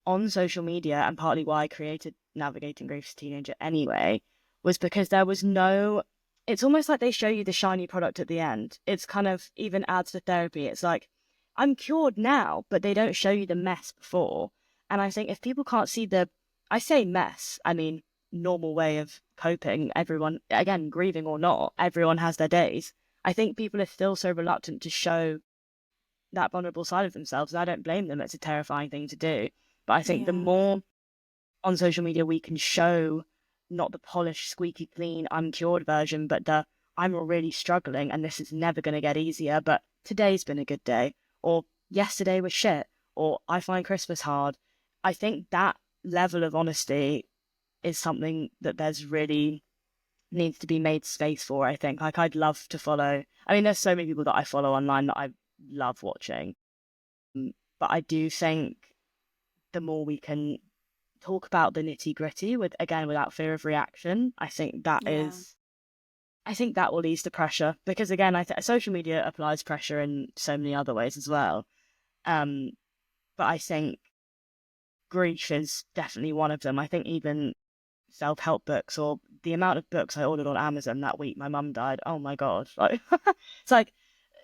on social media, and partly why I created Navigating Grief as a Teenager anyway, was because there was no, it's almost like they show you the shiny product at the end. It's kind of even adds to therapy. It's like, I'm cured now, but they don't show you the mess before. And I think if people can't see I say mess, I mean, normal way of coping, everyone, again, grieving or not, everyone has their days. I think people are still so reluctant to show that vulnerable side of themselves. And I don't blame them. It's a terrifying thing to do. But I think the yeah, more on social media we can show not the polished, squeaky clean, I'm cured version, but the I'm really struggling and this is never going to get easier, but today's been a good day, or yesterday was shit, or I find Christmas hard. I think that level of honesty is something that there's really needs to be made space for, I think. Like, I'd love to follow, I mean, there's so many people that I follow online that I love watching. But I do think the more we can talk about the nitty gritty with again without fear of reaction, yeah, I think that will ease the pressure because again, social media applies pressure in so many other ways as well. Um, but I think grief is definitely one of them. I think even self-help books or the amount of books I ordered on Amazon that week my mum died. Oh my God. Like it's like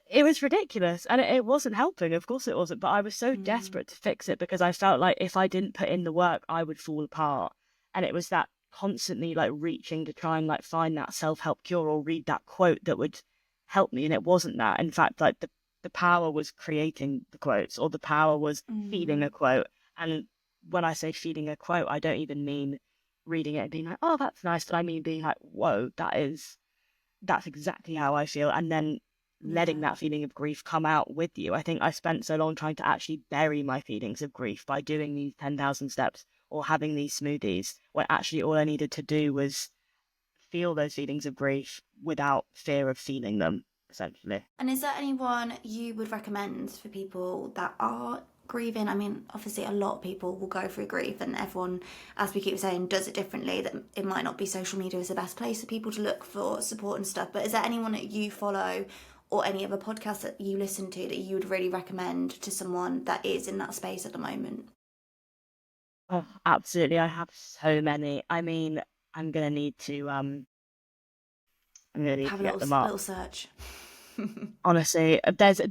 it was ridiculous and it wasn't helping. Of course it wasn't. But I was so mm, desperate to fix it because I felt like if I didn't put in the work, I would fall apart. And it was that constantly like reaching to try and like find that self-help cure or read that quote that would help me. And it wasn't that. In fact, like the power was creating the quotes or the power was feeding a mm, quote. And when I say feeding a quote, I don't even mean reading it and being like, oh, that's nice. But I mean being like, whoa, that's exactly how I feel. And then letting yeah, that feeling of grief come out with you. I think I spent so long trying to actually bury my feelings of grief by doing these 10,000 steps or having these smoothies when actually all I needed to do was feel those feelings of grief without fear of feeling them, essentially. And is there anyone you would recommend for people that are grieving? I mean, obviously, a lot of people will go through grief, and everyone, as we keep saying, does it differently. That it might not be social media is the best place for people to look for support and stuff. But is there anyone that you follow or any other podcasts that you listen to that you would really recommend to someone that is in that space at the moment? Oh, absolutely. I have so many. I mean, I'm gonna need to Have a get them up. little search. Honestly,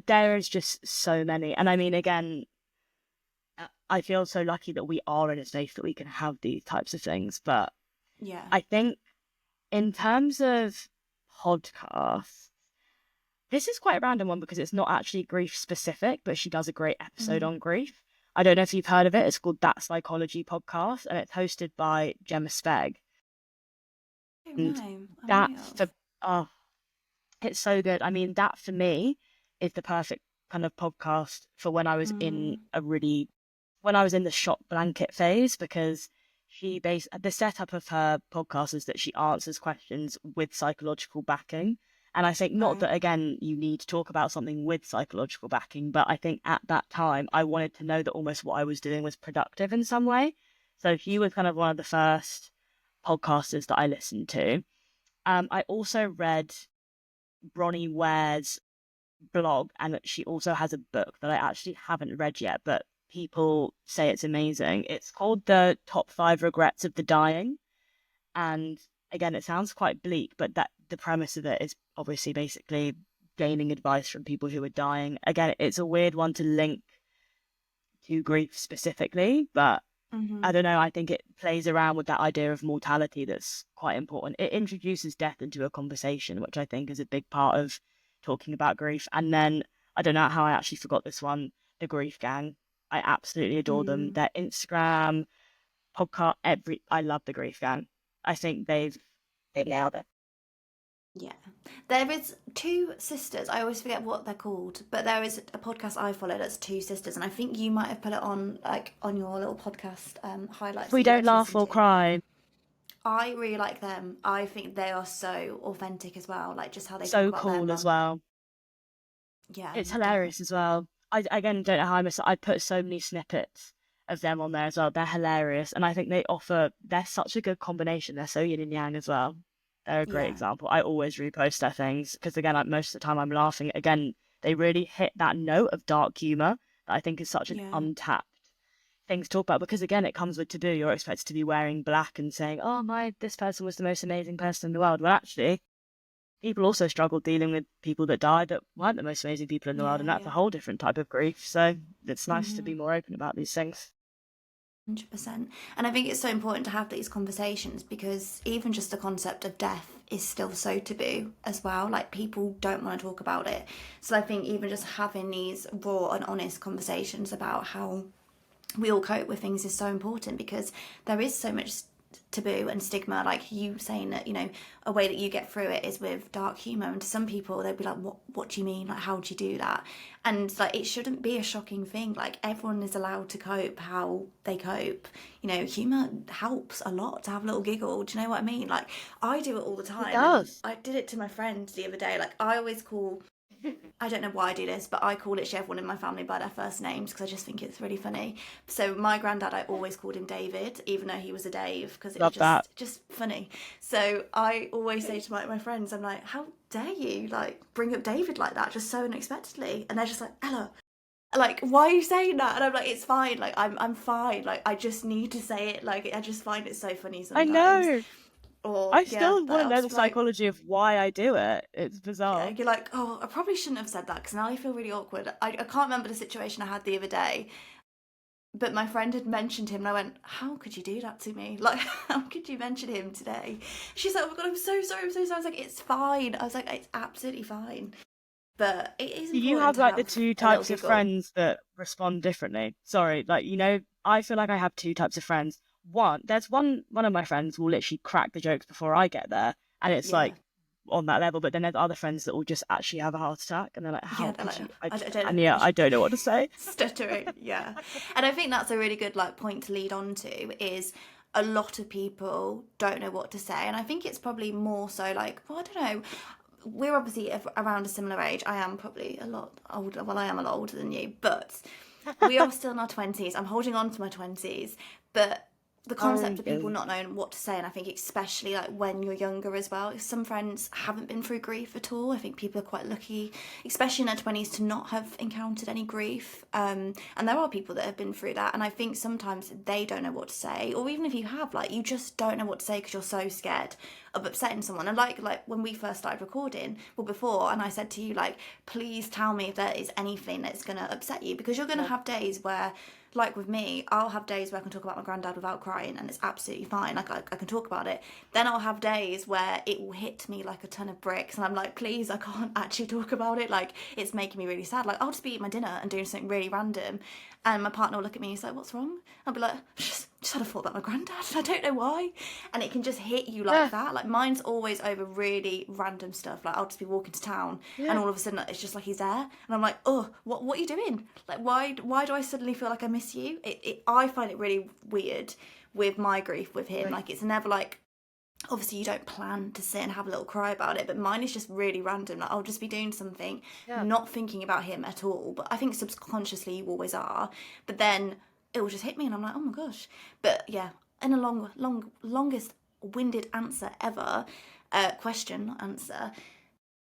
there is just so many. And I mean, again, I feel so lucky that we are in a space that we can have these types of things. But Yeah. I think in terms of podcasts, this is quite a random one because it's not actually grief specific, but she does a great episode on grief. I don't know if you've heard of it. It's called That Psychology Podcast, and it's hosted by Gemma Speg. Oh And no, I that might have. for oh, it's so good. I mean, that for me is the perfect kind of podcast for when I was in when I was in the shock blanket phase, because the setup of her podcast is that she answers questions with psychological backing. And I think not Right. that, again, you need to talk about something with psychological backing, but I think at that time I wanted to know that almost what I was doing was productive in some way. So she was kind of one of the first podcasters that I listened to. I also read Bronnie Ware's blog, and she also has a book that I actually haven't read yet, but people say it's amazing. It's called The Top 5 Regrets of the Dying. And again, it sounds quite bleak, but that the premise of it is obviously basically gaining advice from people who are dying. Again, it's a weird one to link to grief specifically, but I don't know. I think it plays around with that idea of mortality that's quite important. It introduces death into a conversation, which I think is a big part of talking about grief. And then I don't know how I actually forgot this one, the Grief Gang. I absolutely adore them. Their Instagram, podcast, I love the Grief Gang. I think they nailed it. Yeah. There is two sisters. I always forget what they're called, but there is a podcast I follow that's two sisters, and I think you might have put it on on your little podcast If highlights we that you don't like to laugh listen or to. cry, I really like them. I think they are so authentic as well, like just how they talk so about their cool as mum. well. Yeah, It's definitely. hilarious as well. I again don't know how I put so many snippets of them on there as well. They're hilarious, and I think they're such a good combination. They're so yin and yang as well. They're a great Yeah, example. I always repost their things because again, most of the time I'm laughing. Again, they really hit that note of dark humor that I think is such an yeah, untapped thing to talk about, because again, it comes with taboo. You're expected to be wearing black and saying, "Oh my, this person was the most amazing person in the world." Well, actually, people also struggle dealing with people that died that weren't the most amazing people in the world, yeah, and that's a yeah. whole different type of grief. So it's nice to be more open about these things. 100%. And I think it's so important to have these conversations because even just the concept of death is still so taboo as well. Like people don't want to talk about it. So I think even just having these raw and honest conversations about how we all cope with things is so important because there is so much taboo and stigma, like you saying that, you know, a way that you get through it is with dark humor, and to some people they'd be like, what do you mean, like how do you do that? And like it shouldn't be a shocking thing. Like everyone is allowed to cope how they cope. You know, humor helps a lot to have a little giggle. Do you know what I mean? Like I do it all the It time, and does. I did it to my friend the other day. Like I always call, I don't know why I do this, but I call literally everyone in my family by their first names because I just think it's really funny. So my granddad, I always called him David, even though he was a Dave, because it was Love that. just funny. So I always say to my friends, I'm like, how dare you like bring up David like that, just so unexpectedly? And they're just like, Ella, like why are you saying that? And I'm like, it's fine, like I'm fine, like I just need to say it. Like I just find it so funny I sometimes. know. Or I yeah, still like want to I'll know just the be like, psychology of why I do it. It's yeah, bizarre. you're like, oh, I probably shouldn't have said that because now I feel really awkward. I can't remember the situation I had the other day, but my friend had mentioned him and I went, how could you do that to me? Like, how could you mention him today? She's like, oh my God, I'm so sorry, I'm so sorry. I was like, it's fine. I was like, it's absolutely fine. But it is Do you important have to like the have two a little types of giggle. friends that respond differently? Sorry, like I feel like I have two types of friends. There's one of my friends will literally crack the jokes before I get there, and it's Yeah. like on that level. But then there's other friends that will just actually have a heart attack, and they're like, Yeah, "How they're could like, you?" I don't know. And yeah, I don't know what to say. Stuttering, yeah. And I think that's a really good like point to lead on to is a lot of people don't know what to say. And I think it's probably more so like, well, I don't know. We're obviously around a similar age. I am probably a lot older. Well, I am a lot older than you, but we are still in our 20s. I'm holding on to my 20s, but the concept of people not knowing what to say, and I think especially like when you're younger as well, some friends haven't been through grief at all. I think people are quite lucky, especially in their 20s, to not have encountered any grief, and there are people that have been through that, and I think sometimes they don't know what to say, or even if you have, like, you just don't know what to say because you're so scared of upsetting someone. And like when we first started recording, well, before, and I said to you, like, please tell me if there is anything that's going to upset you, because you're going to have days where, like with me, I'll have days where I can talk about my granddad without crying and it's absolutely fine. Like, I can talk about it. Then I'll have days where it will hit me like a ton of bricks and I'm like, please, I can't actually talk about it. Like, it's making me really sad. Like, I'll just be eating my dinner and doing something really random and my partner will look at me and he's like, what's wrong? I'll be like, just had a thought about my granddad and I don't know why. And it can just hit you like that. Like, mine's always over really random stuff. Like, I'll just be walking to town and all of a sudden it's just like he's there and I'm like, oh, what are you doing? Like, why do I suddenly feel like I miss you? I find it really weird with my grief with him. Like, it's never like, obviously you don't plan to sit and have a little cry about it, but mine is just really random. Like, I'll just be doing something, not thinking about him at all, but I think subconsciously you always are, but then it will just hit me and I'm like, oh my gosh. But yeah, in a longest winded answer ever, question answer,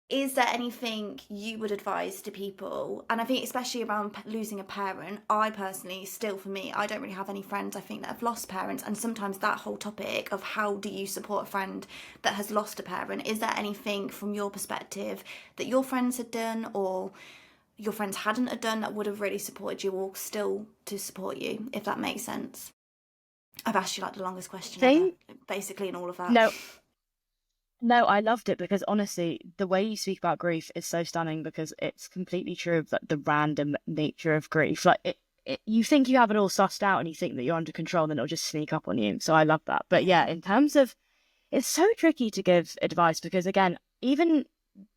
is there anything you would advise to people? And I think especially around losing a parent, I personally, still for me, I don't really have any friends I think that have lost parents, and sometimes that whole topic of how do you support a friend that has lost a parent, is there anything from your perspective that your friends had done or your friends hadn't have done that would have really supported you or still to support you, if that makes sense? I've asked you like the longest question ever, basically, in all of that. No, I loved it because honestly, the way you speak about grief is so stunning because it's completely true of the random nature of grief. Like, you think you have it all sussed out and you think that you're under control, and then it'll just sneak up on you. So I love that. But yeah, in terms of, it's so tricky to give advice because, again, even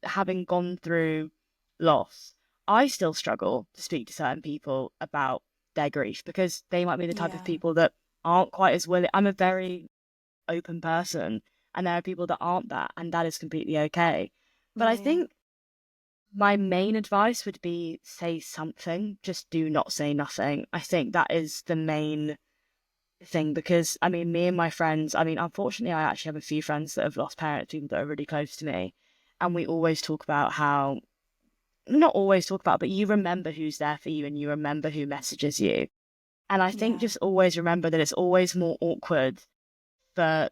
having gone through loss, I still struggle to speak to certain people about their grief because they might be the type of people that aren't quite as willing. I'm a very open person and there are people that aren't that, and that is completely okay. But I think my main advice would be say something, just do not say nothing. I think that is the main thing because, I mean, me and my friends, I mean, unfortunately, I actually have a few friends that have lost parents, people that are really close to me, and we always talk about how, not always talk about, but you remember who's there for you and you remember who messages you. And I think just always remember that it's always more awkward for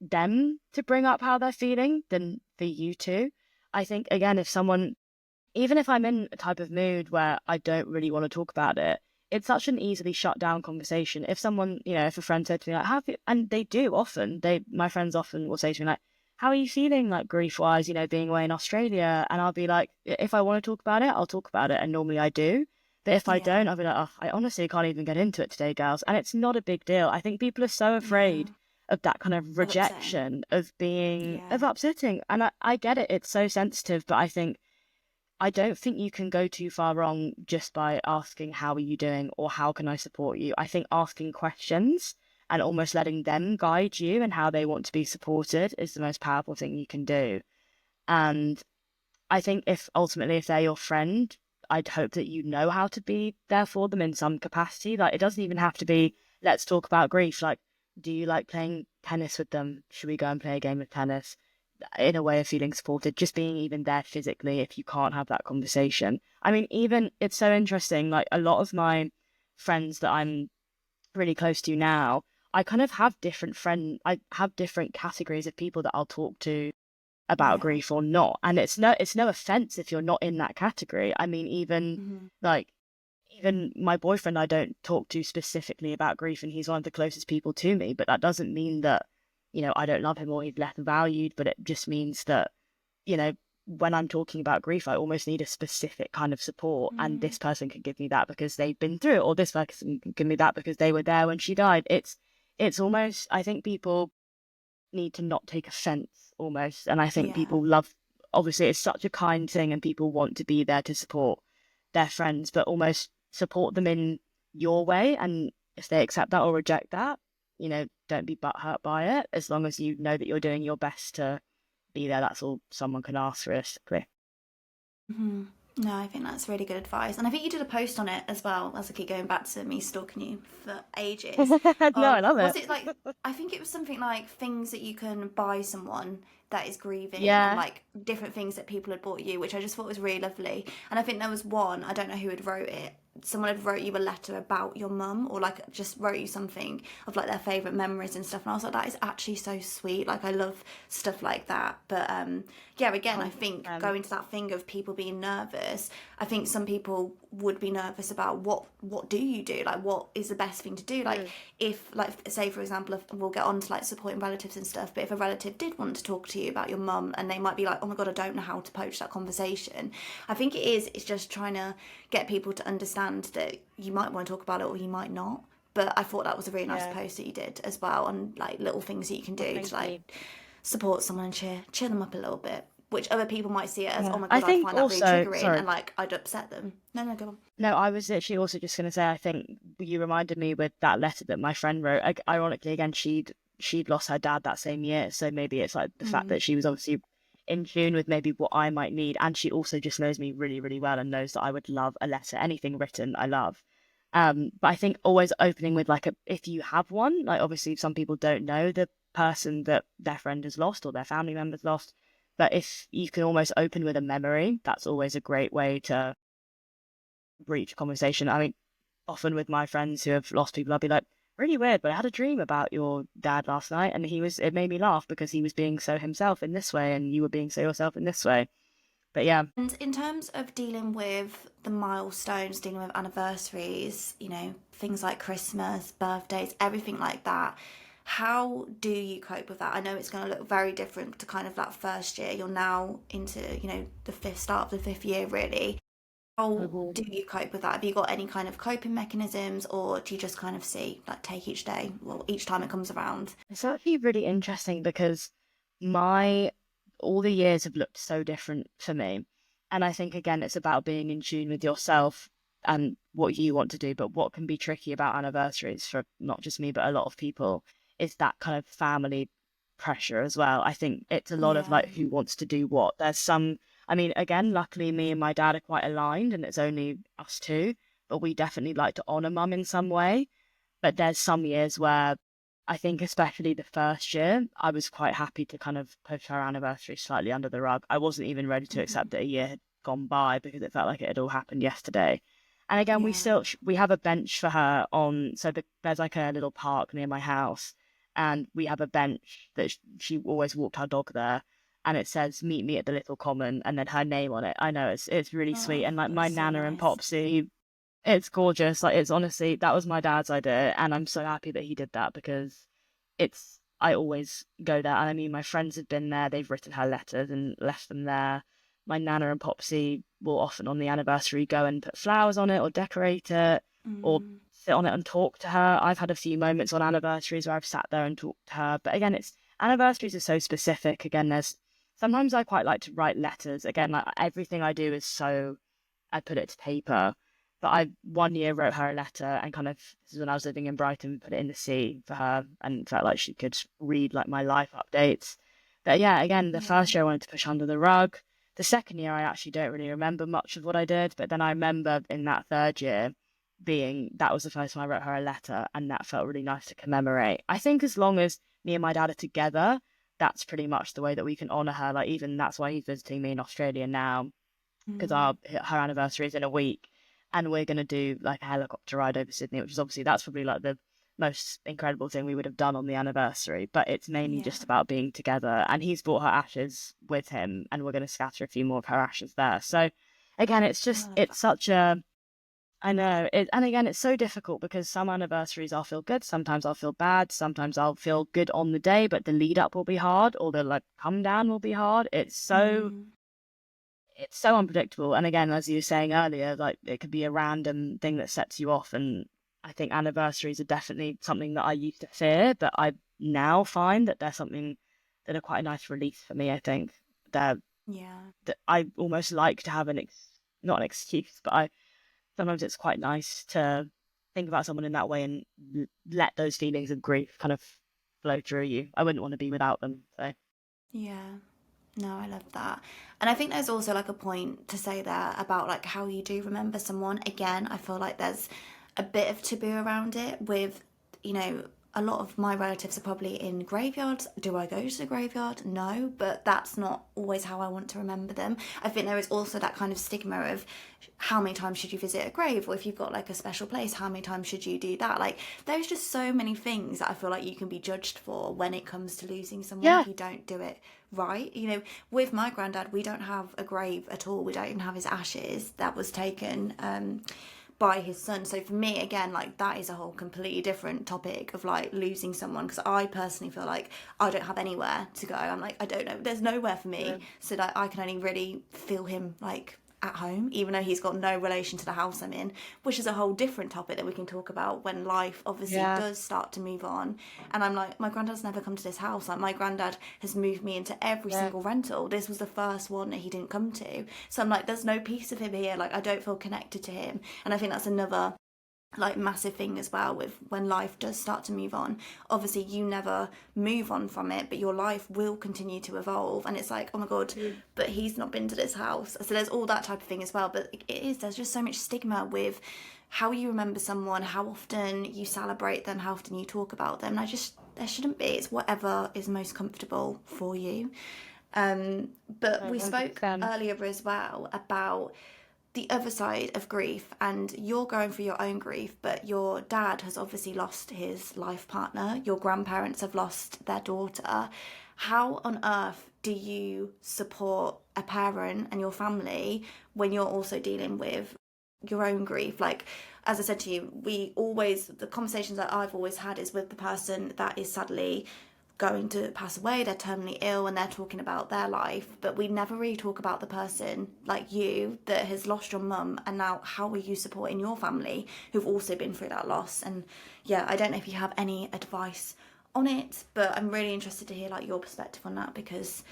them to bring up how they're feeling than for you to. I think, again, if someone, even if I'm in a type of mood where I don't really want to talk about it, it's such an easily shut down conversation. If someone, if a friend said to me, like, have you, and they do often, my friends often will say to me, like, how are you feeling, like, grief wise, being away in Australia? And I'll be like, if I want to talk about it, I'll talk about it. And normally I do. But if I don't, I'll be like, oh, I honestly can't even get into it today, girls. And it's not a big deal. I think people are so afraid of that kind of rejection, of being, of upsetting. And I get it. It's so sensitive. But I don't think you can go too far wrong just by asking, how are you doing? Or how can I support you? I think asking questions and almost letting them guide you and how they want to be supported is the most powerful thing you can do. And I think if they're your friend, I'd hope that you know how to be there for them in some capacity. Like, it doesn't even have to be, let's talk about grief. Like, do you like playing tennis with them? Should we go and play a game of tennis? In a way of feeling supported, just being even there physically if you can't have that conversation. I mean, even, it's so interesting, like, a lot of my friends that I'm really close to now, I kind of have I have different categories of people that I'll talk to about grief or not. And it's no offense if you're not in that category. I mean, even even my boyfriend, I don't talk to specifically about grief, and he's one of the closest people to me, but that doesn't mean that, I don't love him or he's less valued, but it just means that, when I'm talking about grief, I almost need a specific kind of support, and this person can give me that because they've been through it, or this person can give me that because they were there when she died. It's almost, I think people need to not take offense almost, and I think people love, obviously it's such a kind thing and people want to be there to support their friends, but almost support them in your way, and if they accept that or reject that, don't be butthurt by it. As long as you know that you're doing your best to be there, that's all someone can ask realistically. Mhm. No, I think that's really good advice. And I think you did a post on it as well, as I keep going back to me stalking you for ages. No, I love Was it. it like, I think it was something like things that you can buy someone that is grieving, and Yeah. like different things that people had bought you, which I just thought was really lovely. And I think there was one, I don't know who had wrote it. Someone had wrote you a letter about your mum, or like just wrote you something of like their favourite memories and stuff. And I was like, that is actually so sweet. Like, I love stuff like that. But yeah, again, I think 100%. going to that thing of people being nervous, I think some people would be nervous about what do you do? Like, what is the best thing to do? Like, Mm. if, like, say for example, if we'll get on to like supporting relatives and stuff, but if a relative did want to talk to you about your mum and they might be like, oh my god, I don't know how to approach that conversation. I think it's just trying to get people to understand that you might want to talk about it or you might not. But I thought that was a really nice Yeah. post that you did as well, and like little things that you can Well, do to thank you. like support someone and cheer them up a little bit, which other people might see it as, oh Yeah. my I god, I'd think find that really also, triggering sorry, and like I'd upset them. No, no, go on. no, I was literally also just going to say, I think you reminded me with that letter that my friend wrote. Ironically, again, she'd lost her dad that same year, so maybe it's like the fact Mm, that she was obviously in tune with maybe what I might need, and she also just knows me really, really well and knows that I would love a letter, anything written, I love. But I think always opening with like a, if you have one, like obviously some people don't know the person that their friend has lost or their family member's lost, but if you can almost open with a memory, that's always a great way to breach a conversation. I mean, often with my friends who have lost people, I'll be like, really weird, but I had a dream about your dad last night, and it made me laugh because he was being so himself in this way, and you were being so yourself in this way. But yeah, and in terms of dealing with the milestones, dealing with anniversaries, things like Christmas, birthdays, everything like that, how do you cope with that? I know it's going to look very different to kind of that first year. You're now into, the start of the fifth year, really. How Mhm. do you cope with that? Have you got any kind of coping mechanisms, or do you just kind of take each day, well, each time it comes around? It's actually really interesting because my all the years have looked so different for me. And I think again it's about being in tune with yourself and what you want to do. But what can be tricky about anniversaries for not just me, but a lot of people is that kind of family pressure as well. I think it's a lot of Yeah. like who wants to do what. There's some, I mean, again, luckily me and my dad are quite aligned and it's only us two, but we definitely like to honor mum in some way. But there's some years where I think, especially the first year, I was quite happy to kind of push our anniversary slightly under the rug. I wasn't even ready to Hmm. accept that a year had gone by because it felt like it had all happened yesterday. And again, Yeah. we have a bench for her on, so there's like a little park near my house, and we have a bench that she always walked our dog there, and it says "Meet me at the little common," and then her name on it. I know it's really sweet, Oh, and like that's my so nana and nice. Popsy, it's gorgeous. Like it's honestly, that was my dad's idea, and I'm so happy that he did that because I always go there. And I mean, my friends have been there. They've written her letters and left them there. My nana and Popsy will often on the anniversary go and put flowers on it or decorate it or Mm, sit on it and talk to her. I've had a few moments on anniversaries where I've sat there and talked to her. But again, it's anniversaries are so specific. Again, there's sometimes I quite like to write letters. Again, like everything I do is so I put it to paper. But I one year wrote her a letter and kind of this is when I was living in Brighton, put it in the sea for her and felt like she could read like my life updates. But yeah, again, the yeah. first year I wanted to push under the rug. The second year I actually don't really remember much of what I did, but then I remember in that third year being that was the first time I wrote her a letter and that felt really nice to commemorate. I think as long as me and my dad are together, that's pretty much the way that we can honor her. Like even that's why he's visiting me in Australia now because Mm, our her anniversary is in a week, and we're gonna do like a helicopter ride over Sydney, which is obviously that's probably like the most incredible thing we would have done on the anniversary. But it's mainly yeah. just about being together, and he's brought her ashes with him, and we're gonna scatter a few more of her ashes there. So again, Oh, I love that. it's such a I know it, and again, it's so difficult because some anniversaries I'll feel good, sometimes I'll feel bad, sometimes I'll feel good on the day, but the lead up will be hard, or the like come down will be hard. Mm, It's so unpredictable. And again, as you were saying earlier, like it could be a random thing that sets you off. And I think anniversaries are definitely something that I used to fear, but I now find that they're something that are quite a nice release for me. I think they're yeah. that I almost like to have not an excuse, but I sometimes it's quite nice to. think about someone in that way and let those feelings of grief kind of flow through you. I wouldn't want to be without them. So Yeah. No, I love that. And I think there's also like a point to say there about like how you do remember someone. Again, I feel like there's a bit of taboo around it with, you know, a lot of my relatives are probably in graveyards. Do I go to the graveyard? No, but that's not always how I want to remember them. I think there is also that kind of stigma of how many times should you visit a grave, or if you've got like a special place, how many times should you do that? Like, there's just so many things that I feel like you can be judged for when it comes to losing someone yeah, if you don't do it right. You know, with my granddad, we don't have a grave at all. We don't even have his ashes. That was taken by his son. So for me, again, like that is a whole completely different topic of like losing someone, because I personally feel like I don't have anywhere to go. I'm like, I don't know, there's nowhere for me. So that I can only really feel him like at home, even though he's got no relation to the house I'm in, which is a whole different topic that we can talk about when life obviously yeah, does start to move on. And I'm like, my granddad's never come to this house. Like, my granddad has moved me into every yeah. single rental. This was the first one that he didn't come to. So I'm like, there's no piece of him here. Like, I don't feel connected to him. And I think that's another like massive thing as well with when life does start to move on. Obviously you never move on from it, but your life will continue to evolve, and it's like, oh my god, but he's not been to this house. So there's all that type of thing as well. But there's just so much stigma with how you remember someone, how often you celebrate them, how often you talk about them. And I just, there shouldn't be. It's whatever is most comfortable for you. But we spoke 100%. earlier as well about the other side of grief, and you're going through your own grief, but your dad has obviously lost his life partner, your grandparents have lost their daughter. How on earth do you support a parent and your family when you're also dealing with your own grief? Like, as I said to you, the conversations that I've always had is with the person that is sadly going to pass away, they're terminally ill, and they're talking about their life, but we never really talk about the person like you that has lost your mum, and now how are you supporting your family who've also been through that loss? And yeah, I don't know if you have any advice on it, but I'm really interested to hear like your perspective on that, because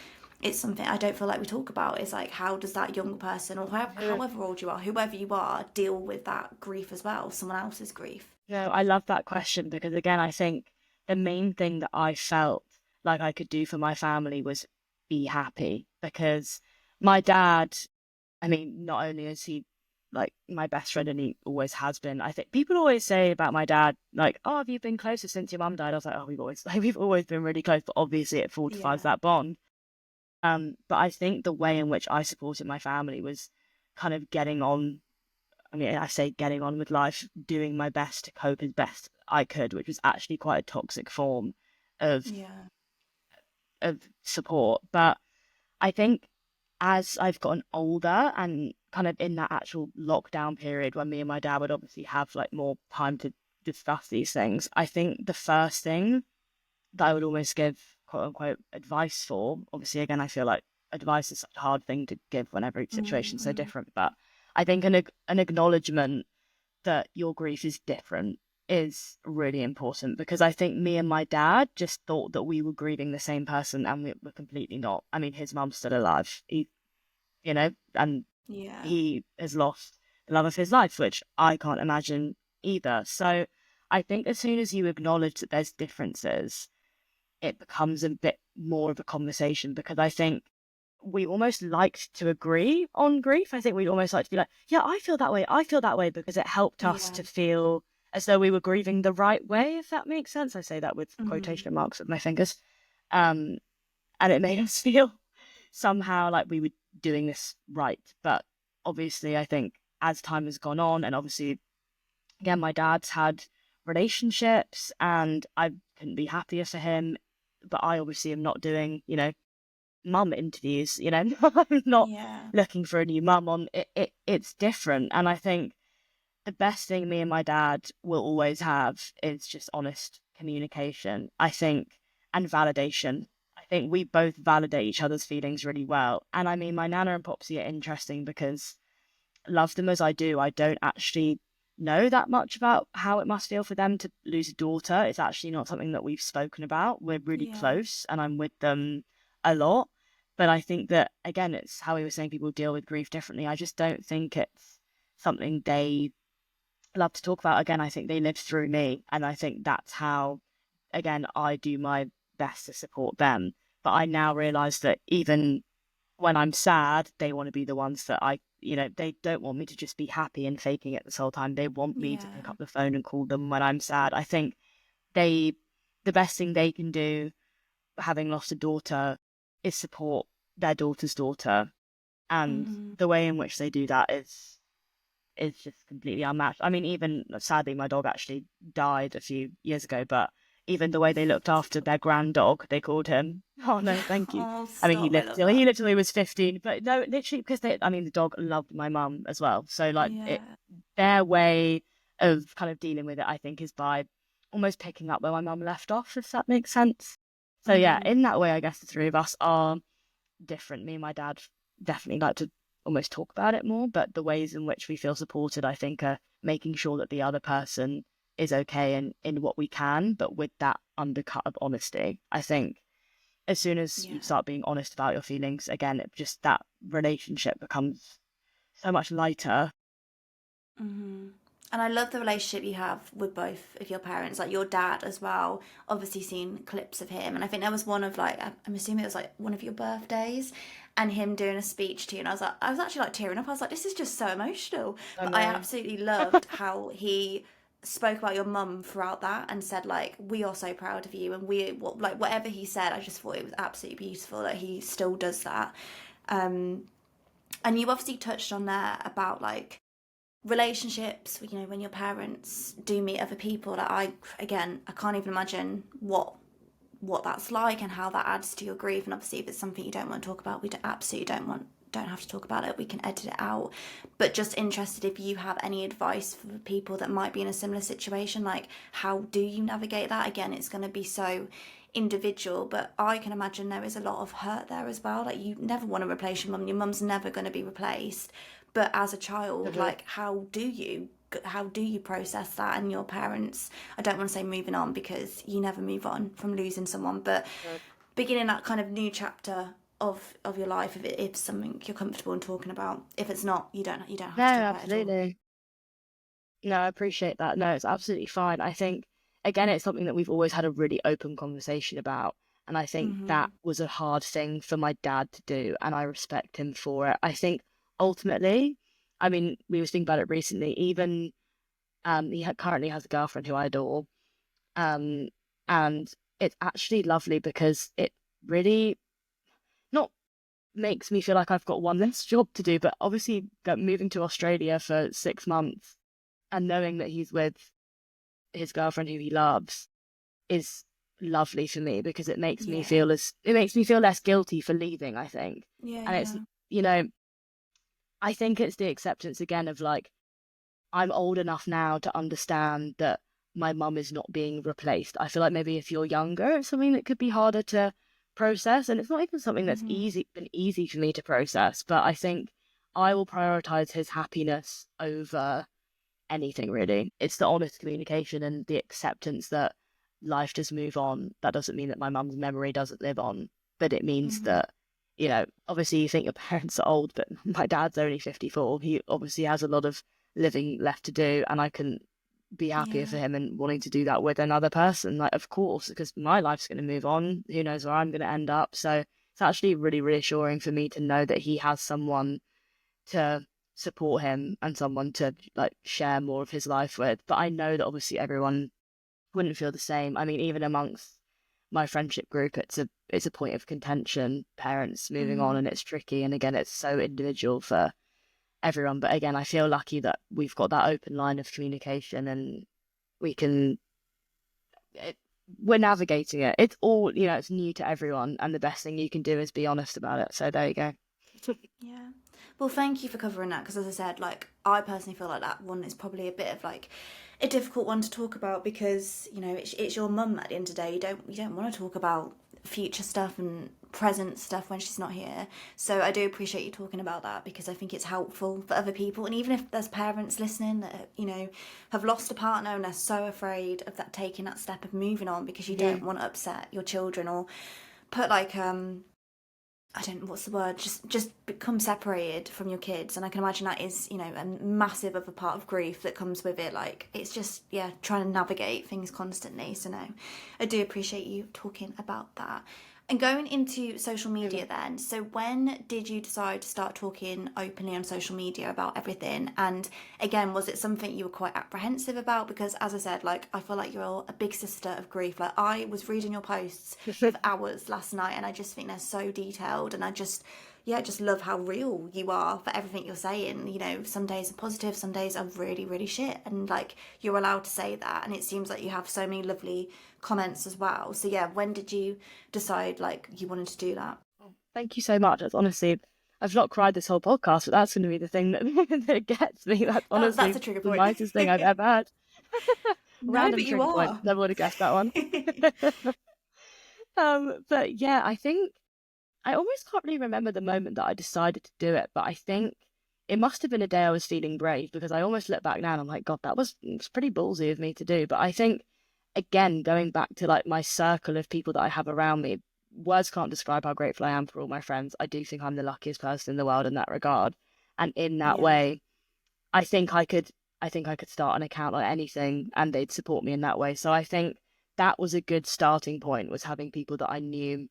it's something I don't feel like we talk about. Is like, how does that young person, or however old you are, whoever you are, deal with that grief as well, someone else's grief? No, I love that question because again, I think the main thing that I felt like I could do for my family was be happy because my dad, I mean, not only is he like my best friend and he always has been, I think people always say about my dad, like, oh, have you been closer since your mum died? I was like, oh, we've always like we've always been really close, but obviously it fortifies Yeah. that bond. But I think the way in which I supported my family was kind of getting on. I mean, I say getting on with life, doing my best to cope as best I could, which was actually quite a toxic form of Yeah. support. But I think as I've gotten older and kind of in that actual lockdown period when me and my dad would obviously have like more time to discuss these things, I think the first thing that I would almost give quote unquote advice for, obviously again I feel like advice is such a hard thing to give whenever each situation's so Mm-hmm. different, but I think an acknowledgement that your grief is different is really important because I think me and my dad just thought that we were grieving the same person and we were completely not. I mean, his mum's still alive, and Yeah. he has lost the love of his life, which I can't imagine either. So I think as soon as you acknowledge that there's differences, it becomes a bit more of a conversation because I think we almost liked to agree on grief. I think we'd almost like to be like, yeah, I feel that way. I feel that way because it helped us Yeah. to feel as though we were grieving the right way, if that makes sense. I say that with Mm-hmm. quotation marks with my fingers. Um, and it made us feel somehow like we were doing this right. But obviously, I think as time has gone on, and obviously, again, my dad's had relationships and I couldn't be happier for him. But I obviously am not doing, mum interviews, I'm not Yeah. looking for a new mum on it's different. And I think the best thing me and my dad will always have is just honest communication, I think, and validation. I think we both validate each other's feelings really well. And I mean, my nana and popsy are interesting because love them as I do, I don't actually know that much about how it must feel for them to lose a daughter. It's actually not something that we've spoken about. We're really Yeah. close and I'm with them a lot. But I think that, again, it's how we were saying people deal with grief differently. I just don't think it's something they love to talk about. Again, I think they lived through me, and I think that's how, again, I do my best to support them. But I now realize that even when I'm sad, they want to be the ones that they don't want me to just be happy and faking it this whole time. They want me to pick Yeah. up the phone and call them when I'm sad. I think they, the best thing they can do, having lost a daughter, is support their daughter's daughter. And Hmm. the way in which they do that is just completely unmatched. I mean, even sadly, my dog actually died a few years ago, but even the way they looked after their grand dog, they called him. Oh no, thank you. Oh, I mean, stop. I love that. he lived till he was 15, but no, literally because I mean, the dog loved my mum as well. So like Yeah. their way of kind of dealing with it, I think, is by almost picking up where my mum left off, if that makes sense. So yeah, Hmm. in that way, I guess the three of us are different. Me and my dad definitely like to almost talk about it more, but the ways in which we feel supported, I think, are making sure that the other person is okay and in what we can, but with that undercut of honesty. I think as soon as you Yeah. start being honest about your feelings, again, it just that relationship becomes so much lighter. Hmm. And I love the relationship you have with both of your parents, like your dad as well. Obviously, seen clips of him, and I think there was one of like I'm assuming it was like one of your birthdays, and him doing a speech to you, and I was actually like tearing up. I was like, this is just so emotional. I But I know. absolutely loved how he spoke about your mum throughout that and said like we are so proud of you and like whatever he said I just thought it was absolutely beautiful that he still does that. And you obviously touched on there about like relationships, you know, when your parents do meet other people, that I can't even imagine what that's like and how that adds to your grief. And obviously if it's something you don't want to talk about, absolutely don't have to talk about it, we can edit it out. But just interested if you have any advice for people that might be in a similar situation, like how do you navigate that? Again, it's going to be so individual, but I can imagine there is a lot of hurt there as well. Like you never want to replace your mum's never going to be replaced. But as a child, Totally. like how do you process that? And your parents, I don't want to say moving on because you never move on from losing someone, but beginning that kind of new chapter of your life, if it's something you're comfortable in talking about. If it's not, you don't No, have to talk about it at all. absolutely. No, I appreciate that. No, it's absolutely fine. I think, again, it's something that we've always had a really open conversation about. And I think that Mhm. was a hard thing for my dad to do, and I respect him for it. I think ultimately, I mean, we were thinking about it recently, even currently has a girlfriend who I adore. Um, and it's actually lovely because it really not makes me feel like I've got one less job to do, but obviously moving to Australia for 6 months and knowing that he's with his girlfriend who he loves is lovely for me because Yeah. it makes me feel less guilty for leaving, I think. Yeah, And it's yeah. you know, I think it's the acceptance again of like I'm old enough now to understand that my mum is not being replaced. I feel like maybe if you're younger, it's something that could be harder to process, and it's not even something that's Mhm. been easy for me to process, but I think I will prioritize his happiness over anything really. It's the honest communication and the acceptance that life does move on. That doesn't mean that my mum's memory doesn't live on, but it means Mhm. that, obviously you think your parents are old, but my dad's only 54. He obviously has a lot of living left to do, and I can be happier for Yeah. him and wanting to do that with another person. Like, of course, because my life's going to move on. Who knows where I'm going to end up? So it's actually really reassuring for me to know that he has someone to support him and someone to like share more of his life with. But I know that obviously everyone wouldn't feel the same. I mean, even amongst my friendship group, it's a point of contention, parents moving on, Mhm. and it's tricky. And again, it's so individual for everyone. But again, I feel lucky that we've got that open line of communication and we can. It, we're navigating it. It's all, it's new to everyone, and the best thing you can do is be honest about it. So there you go. Yeah. Well, thank you for covering that because, as I said, like I personally feel like that one is probably a bit of like a difficult one to talk about because you know it's your mum at the end of the day. You don't want to talk about future stuff and present stuff when she's not here. So I do appreciate you talking about that because I think it's helpful for other people. And even if there's parents listening that you know have lost a partner and they're so afraid of that taking that step of moving on because you don't Mhm. want to upset your children or put like I don't know what's the word, just become separated from your kids. And I can imagine that is, you know, a massive of a part of grief that comes with it. Like, it's just, yeah, trying to navigate things constantly. So no, I do appreciate you talking about that. And going into social media then, so when did you decide to start talking openly on social media about everything? And again, was it something you were quite apprehensive about? Because as I said, like, I feel like you're a big sister of grief. Like, I was reading your posts for hours last night and I just think they're so detailed, and I just, yeah, just love how real you are for everything you're saying. You know, some days are positive, some days are really, really shit. And like, you're allowed to say that. And it seems like you have so many lovely comments as well. So yeah, when did you decide like you wanted to do that? Thank you so much. That's honestly, I've not cried this whole podcast, but that's going to be the thing that, that gets me. That's That's honestly a trigger the point. nicest thing I've ever had. No, Random but you trigger point. are. Never would have guessed that one. But yeah, I think I almost can't really remember the moment that I decided to do it, but I think it must have been a day I was feeling brave, because I almost look back now and I'm like, God, that was it's pretty ballsy of me to do. But I think, again, going back to like my circle of people that I have around me, words can't describe how grateful I am for all my friends. I do think I'm the luckiest person in the world in that regard. And in that Yeah. way, I think I could start an account or anything and they'd support me in that way. So I think that was a good starting point, was having people that I knew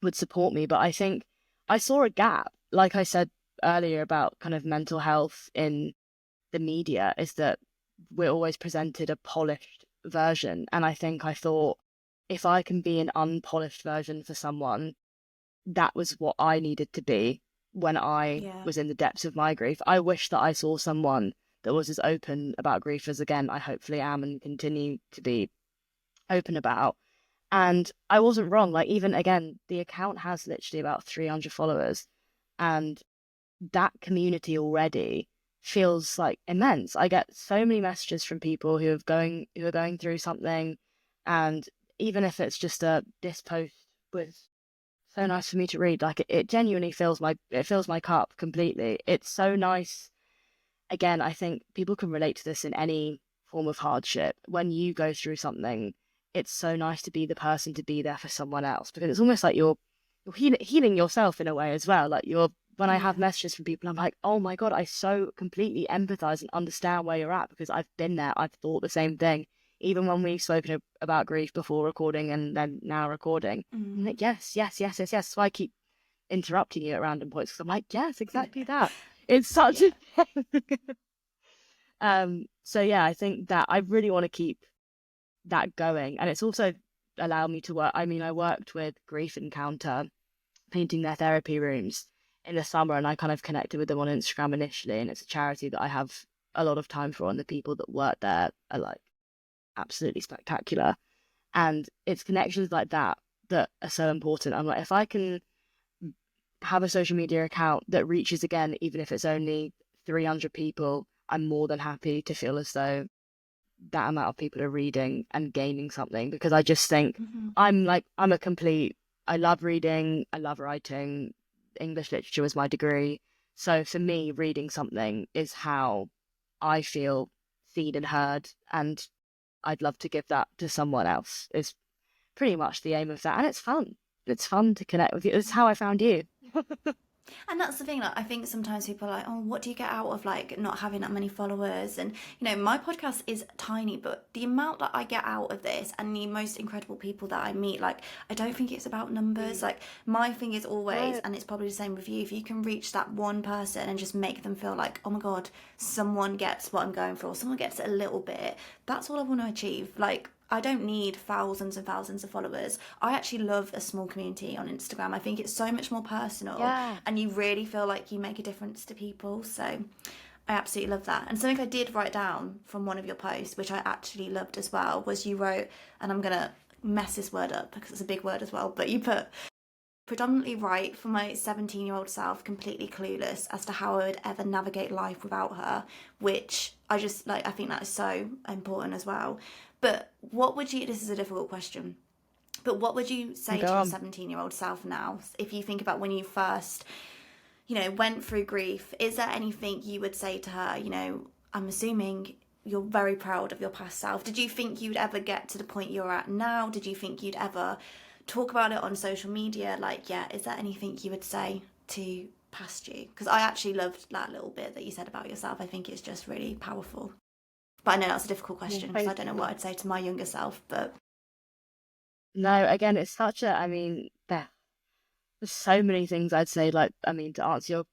would support me. But I think I saw a gap, like I said earlier about kind of mental health in the media, is that we're always presented a polished version. And I think I thought, if I can be an unpolished version for someone, that was what I needed to be when I Yeah. was in the depths of my grief. I wish that I saw someone that was as open about grief as, again, I hopefully am and continue to be open about. And I wasn't wrong. Like, even again, the account has literally about 300 followers, and that community already feels like immense. I get so many messages from people who are going through something, and even if it's just this post was so nice for me to read, like it genuinely fills my cup completely. It's so nice. Again, I think people can relate to this in any form of hardship. When you go through something, it's so nice to be the person to be there for someone else, because it's almost like you're healing yourself in a way as well. Like, when I have Yeah. messages from people, I'm like, oh my God, I so completely empathize and understand where you're at, because I've been there. I've thought the same thing. Even when we've spoken about grief before recording and then now recording, I'm Mm. like, yes, yes, yes, yes, yes. So I keep interrupting you at random points because I'm like, yes, exactly that. It's such Yeah. a so yeah, I think that I really want to keep that going. And it's also allowed me to work. I mean, I worked with Grief Encounter, painting their therapy rooms in the summer, and I kind of connected with them on Instagram initially. And it's a charity that I have a lot of time for, and the people that work there are like absolutely spectacular. And it's connections like that that are so important. I'm like, if I can have a social media account that reaches, again, even if it's only 300 people, I'm more than happy to feel as though that amount of people are reading and gaining something, because I just think Mm-hmm. I'm a complete, I love reading, I love writing, English literature was my degree. So for me, reading something is how I feel seen and heard, and I'd love to give that to someone else, is pretty much the aim of that. And it's fun. It's fun to connect with you. It's how I found you. And that's the thing, like I think sometimes people are like, oh, what do you get out of like not having that many followers? And you know, my podcast is tiny, but the amount that I get out of this and the most incredible people that I meet, like I don't think it's about numbers. Like my thing is always, No. and it's probably the same with you, if you can reach that one person and just make them feel like, oh my God, someone gets what I'm going for, or someone gets it a little bit, that's all I want to achieve. Like I don't need thousands and thousands of followers. I actually love a small community on Instagram. I think it's so much more personal Yeah. and you really feel like you make a difference to people. So I absolutely love that. And something I did write down from one of your posts, which I actually loved as well, was you wrote, and I'm going to mess this word up because it's a big word as well, but you put, predominantly right for my 17-year-old self, completely clueless as to how I would ever navigate life without her, which I just like, I think that is so important as well. But what would you, this is a difficult question, but what would you say Go to your on. 17-year-old self now, if you think about when you first, you know, went through grief? Is there anything you would say to her? You know, I'm assuming you're very proud of your past self. Did you think you'd ever get to the point you're at now? Did you think you'd ever talk about it on social media, like, yeah, is there anything you would say to past you? Because I actually loved that little bit that you said about yourself. I think it's just really powerful. But I know that's a difficult Yeah, question because I thank don't know you. what I'd say to my younger self, but No, again, it's such a, I mean, there's so many things I'd say. Like, I mean, to answer your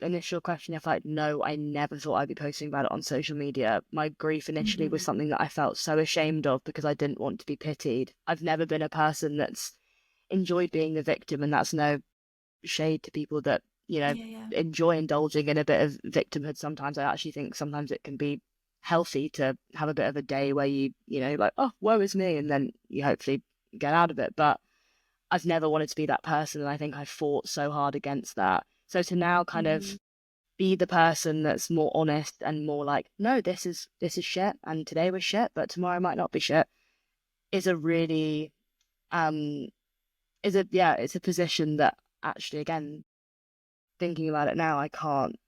initial question, if like, no, I never thought I'd be posting about it on social media. My grief initially was mm-hmm. something that I felt so ashamed of because I didn't want to be pitied. I've never been a person that's enjoyed being the victim, and that's no shade to people that, Yeah, yeah. enjoy indulging in a bit of victimhood sometimes. I actually think sometimes it can be healthy to have a bit of a day where like, oh, woe is me, and then you hopefully get out of it. But I've never wanted to be that person, and I think I fought so hard against that. So to now kind Mm-hmm. of be the person that's more honest and more like, no, this is shit, and today was shit, but tomorrow might not be shit, is a really um it's a position that actually, again, thinking about it now,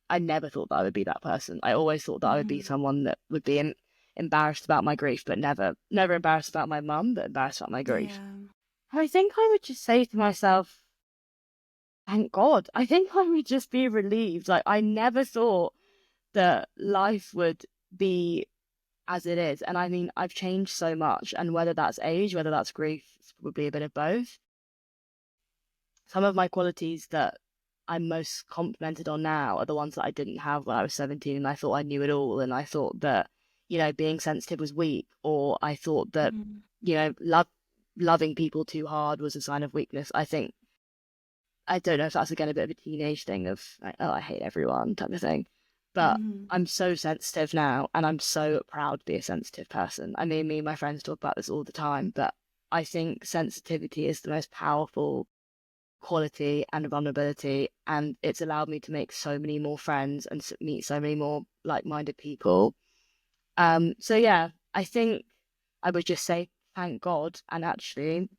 I never thought that I would be that person. I always thought that I would be Mm-hmm. someone that would be embarrassed about my grief, but never embarrassed about my mum, but embarrassed about my grief. Yeah. I think I would just say to myself, thank God. I think I would just be relieved. Like, I never thought that life would be as it is. And I mean, I've changed so much. And whether that's age, whether that's grief, it's probably a bit of both. Some of my qualities that I'm most complimented on now are the ones that I didn't have when I was 17 and I thought I knew it all. And I thought that, being sensitive was weak, or I thought that, Mm-hmm. loving people too hard was a sign of weakness. I don't know if that's again a bit of a teenage thing of like, oh, I hate everyone type of thing. But Mm-hmm. I'm so sensitive now, and I'm so proud to be a sensitive person. I mean, me and my friends talk about this all the time, but I think sensitivity is the most powerful quality and vulnerability, and it's allowed me to make so many more friends and meet so many more like-minded people. So yeah, I think I would just say thank God, and actually,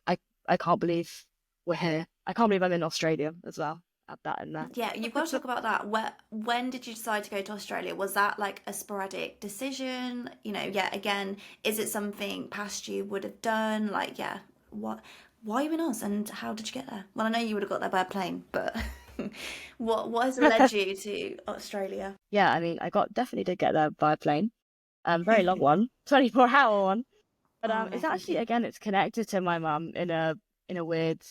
I I can't believe we're here. I can't believe I'm in Australia as well. Add that in there. Yeah, you've got to talk about that. When did you decide to go to Australia? Was that like a sporadic decision? Yeah, again, is it something past you would have done? Like, yeah, what, why are you in Oz and how did you get there? Well, I know you would have got there by a plane, but what has led you to Australia? Yeah, I mean, I definitely did get there by plane. Very long one, 24-hour one. But Oh, it's actually, lovely. again, it's connected to my mum in a weird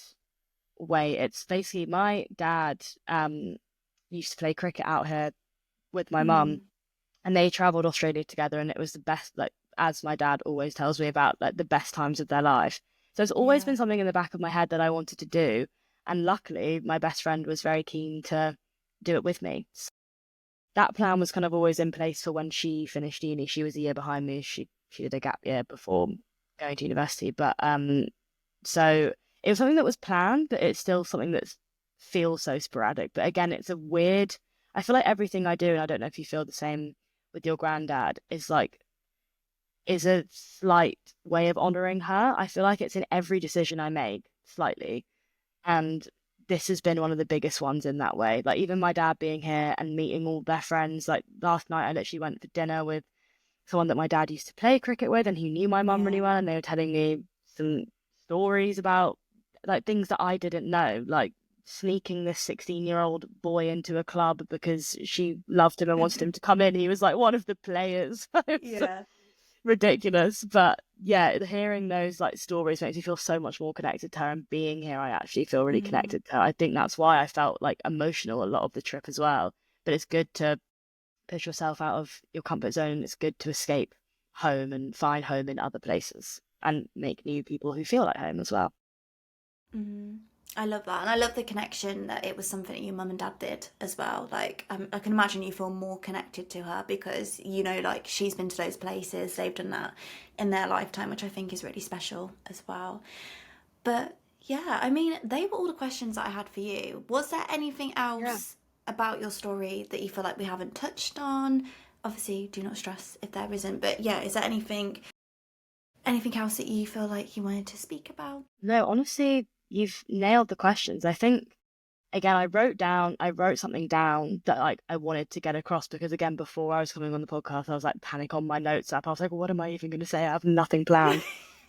way. It's basically my dad used to play cricket out here with my mum, Mm, and they traveled Australia together, and it was the best, like, as my dad always tells me about, like the best times of their life. So it's always yeah. been something in the back of my head that I wanted to do, and luckily my best friend was very keen to do it with me. So that plan was kind of always in place for when she finished uni. She was a year behind me. She did a gap year before going to university, but so it was something that was planned, but it's still something that feels so sporadic. But again, it's a weird. I feel like everything I do, and I don't know if you feel the same with your granddad, is a slight way of honoring her. I feel like it's in every decision I make, slightly. And this has been one of the biggest ones in that way. Like, even my dad being here and meeting all their friends. Like, last night, I literally went for dinner with someone that my dad used to play cricket with and who knew my mum really Yeah. well, and they were telling me some stories about like things that I didn't know, like sneaking this 16-year-old boy into a club because she loved him and wanted him to come in. He was like one of the players. It's Yeah. ridiculous. But yeah, hearing those like stories makes me feel so much more connected to her, and being here, I actually feel really Mm, connected to her. I think that's why I felt like emotional a lot of the trip as well. But it's good to push yourself out of your comfort zone. It's good to escape home and find home in other places and make new people who feel like home as well. mm. I love that. And I love the connection that it was something that your mum and dad did as well. Like, I can imagine you feel more connected to her because, like, she's been to those places, they've done that in their lifetime, which I think is really special as well. But yeah, I mean, they were all the questions that I had for you. Was there anything Yeah. else about your story that you feel like we haven't touched on? Obviously, do not stress if there isn't. But yeah, is there anything else that you feel like you wanted to speak about? No, honestly, you've nailed the questions. I think again, I wrote something down that like I wanted to get across because again, before I was coming on the podcast, I was like panic on my notes app. I was like, what am I even going to say? I have nothing planned.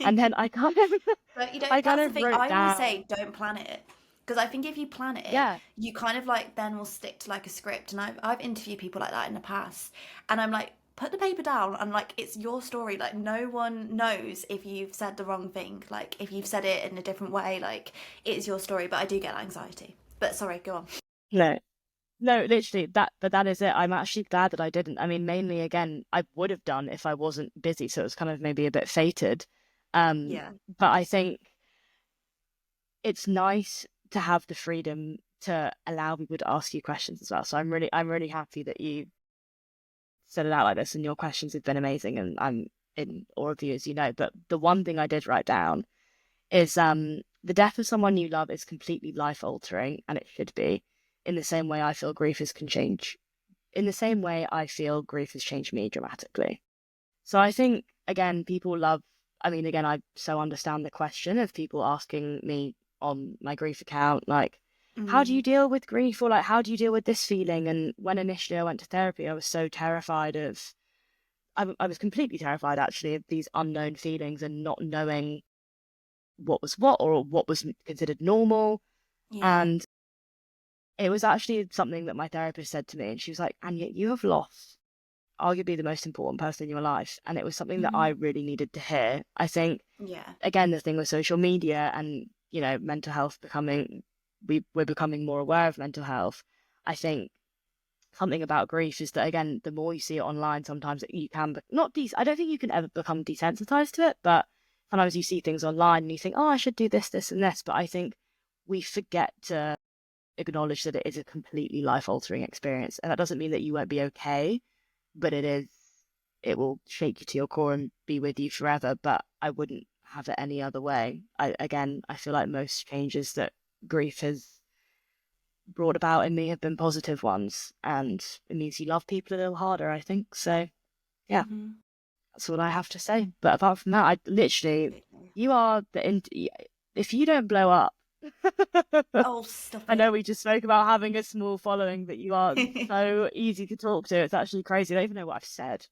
And then I kind of, But I kind that's the of thing. wrote I always down, say don't plan it. Because I think if you plan it, yeah, you kind of like then will stick to like a script. And I've interviewed people like that in the past. And I'm like, put the paper down and like it's your story. Like no one knows if you've said the wrong thing. Like if you've said it in a different way, like it's your story. But I do get anxiety. But sorry, go on. no, no, literally but that is it. I'm actually glad that I didn't. I mean, mainly again, I would have done if I wasn't busy, so it was kind of maybe a bit fated. Um, Yeah. but I think it's nice to have the freedom to allow people to ask you questions as well. So I'm really happy that you said it out like this, and your questions have been amazing, and I'm in awe of you, as you know. But the one thing I did write down is the death of someone you love is completely life altering, and it should be. In the same way I feel in the same way I feel grief has changed me dramatically. So I think again, people love. I mean, again, I so understand the question of people asking me on my grief account, like, how do you Mm, deal with grief, or like, how do you deal with this feeling? And when initially I went to therapy, I was so terrified of. I was completely terrified actually of these unknown feelings and not knowing what was what or what was considered normal. yeah. And it was actually something that my therapist said to me, and she was like, "Anya, you have lost arguably the most important person in your life." And it was something that I Hmm. really needed to hear. I think, Yeah. again, the thing with social media and, mental health we're becoming more aware of mental health. I think something about grief is that, again, the more you see it online, sometimes you can, but not I don't think you can ever become desensitized to it, but sometimes you see things online and you think, oh, I should do this, this, and this. But I think we forget to acknowledge that it is a completely life altering experience. And that doesn't mean that you won't be okay, but it will shake you to your core and be with you forever. But I wouldn't have it any other way. I feel like most changes that grief has brought about in me have been positive ones. And it means you love people a little harder, I think. So, yeah, Hmm. that's what I have to say. But apart from that, I literally, Absolutely. you are if you don't blow up, Oh, stop I know it. we just spoke about having a small following, but you are so easy to talk to. It's actually crazy. I don't even know what I've said.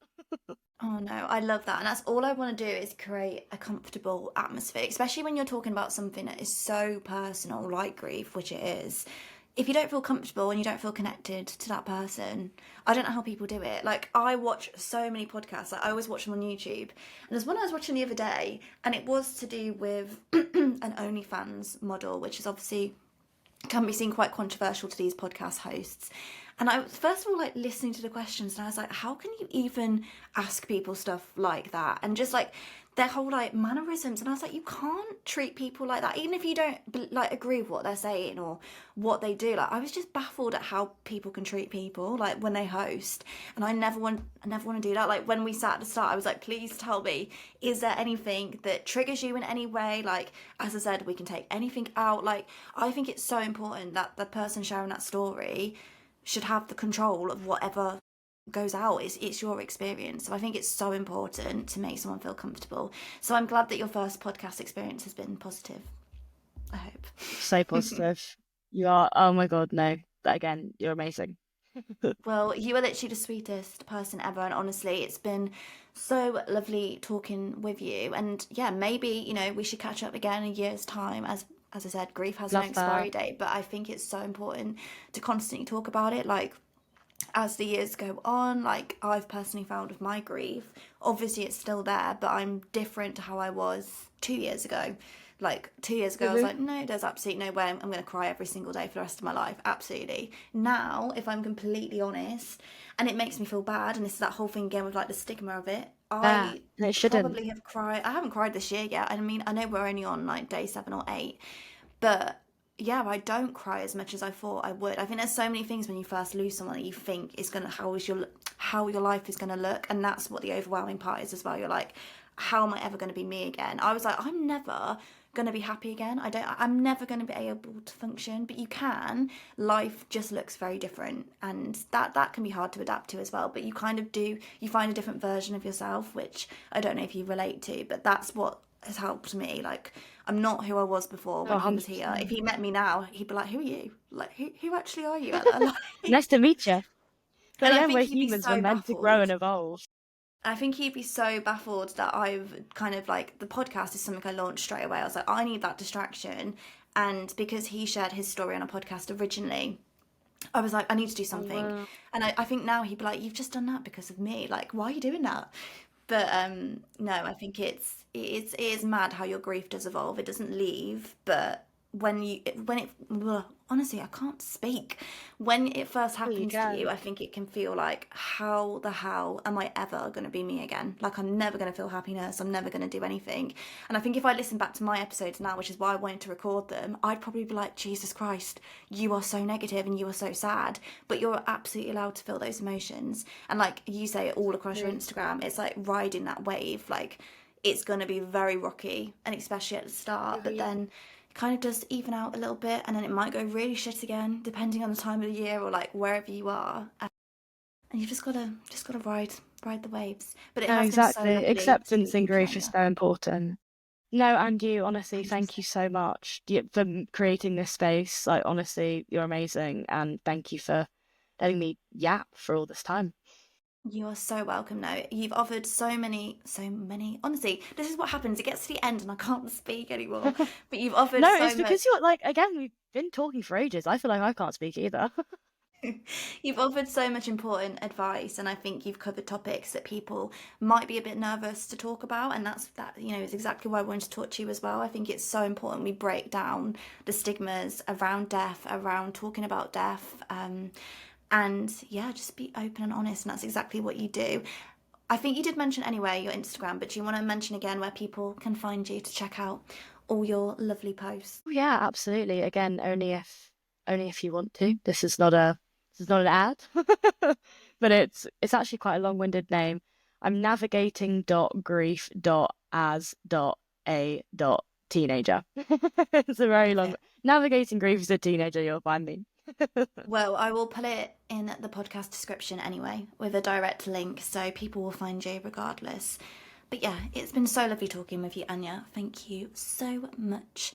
Oh no, I love that. And that's all I want to do is create a comfortable atmosphere, especially when you're talking about something that is so personal, like grief, which it is. If you don't feel comfortable and you don't feel connected to that person, I don't know how people do it. Like, I watch so many podcasts, like, I always watch them on YouTube. And there's one I was watching the other day, and it was to do with an OnlyFans model, which is obviously can be seen quite controversial to these podcast hosts. And I was first of all like listening to the questions, and I was like, how can you even ask people stuff like that? And just like their whole like mannerisms, and I was like, you can't treat people like that, even if you don't like agree with what they're saying or what they do. Like, I was just baffled at how people can treat people like when they host, and I never want to do that. Like when we sat at the start, I was like, please tell me, is there anything that triggers you in any way? Like, as I said, we can take anything out. Like, I think it's so important that the person sharing that story should have the control of whatever goes out. It's your experience. So I think it's so important to make someone feel comfortable. So I'm glad that your first podcast experience has been positive. I hope. So positive. You are, oh my God, no. But again, you're amazing. Well, you are literally the sweetest person ever, and honestly, it's been so lovely talking with you. And yeah, maybe, we should catch up again in a year's time. As I said, grief has no Love expiry that. date, but I think it's so important to constantly talk about it. Like, as the years go on, like I've personally found with my grief, obviously it's still there, but I'm different to how I was 2 years ago. Like 2 years ago, I was Mhm. like, no, there's absolutely no way I'm going to cry every single day for the rest of my life. Absolutely. Now, if I'm completely honest, and it makes me feel bad, and this is that whole thing again with like the stigma of it, Yeah, I and it shouldn't. probably have cried. I haven't cried this year yet. I mean, I know we're only on like day 7 or 8, but yeah, I don't cry as much as I thought I would. I think there's so many things when you first lose someone that you think is gonna how your life is gonna look, and that's what the overwhelming part is as well. You're like, how am I ever gonna be me again? I was like, I'm never gonna be happy again. I'm never gonna be able to function, but you can. Life just looks very different, and that can be hard to adapt to as well. But you kind of do. You find a different version of yourself, which I don't know if you relate to, but that's what has helped me. Like, I'm not who I was before No, when he was here. If 100%. he met me now, he'd be like, "Who are you? Like, who actually are you?" Nice to meet you. But And I again, think we're he'd be humans. We're so meant to grow baffled. and evolve. I think he'd be so baffled that I've kind of like, the podcast is something I launched straight away. I was like, I need that distraction. And because he shared his story on a podcast originally, I was like, I need to do Oh, something. wow. And I think now he'd be like, you've just done that because of me. Like, why are you doing that? But no, I think it is mad how your grief does evolve. It doesn't leave, but when it ugh, honestly, I can't speak. When it first Oh, you happens to you, can. I think it can feel like, how the hell am I ever going to be me again? Like, I'm never going to feel happiness. I'm never going to do anything. And I think if I listen back to my episodes now, which is why I wanted to record them, I'd probably be like, Jesus Christ, you are so negative and you are so sad. But you're absolutely allowed to feel those emotions. And like you say, all across your True. Instagram, it's like riding that wave. Like, it's going to be very rocky, and especially at the start, but Mhm. then it kind of does even out a little bit, and then it might go really shit again, depending on the time of the year or like wherever you are. And you've just gotta ride the waves. But it No, has been so exactly. lovely to Acceptance speak and with you, grief is Anya. so important. No, and you, honestly, thank you 100%. so much for creating this space. Like, honestly, you're amazing. And thank you for letting me yap for all this time. You are so welcome. No, you've offered so many, so many. Honestly, this is what happens. It gets to the end and I can't speak anymore. But you've offered No, so it's much. because you're like, again, we've been talking for ages. I feel like I can't speak either. You've offered so much important advice, and I think you've covered topics that people might be a bit nervous to talk about, and is exactly why I wanted to talk to you as well. I think it's so important we break down the stigmas around death, around talking about death, and yeah, just be open and honest, and that's exactly what you do. I think you did mention anyway your Instagram, but do you want to mention again where people can find you to check out all your lovely posts? Oh, yeah, absolutely. Again, only if you want to. This is not an ad. But it's actually quite a long-winded name. I'm navigating.grief.as.a.teenager. It's a very Love long it. navigating grief as a teenager, you'll find me. Well, I will put it in the podcast description anyway, with a direct link, so people will find you regardless. But yeah, it's been so lovely talking with you, Anya. Thank you so much.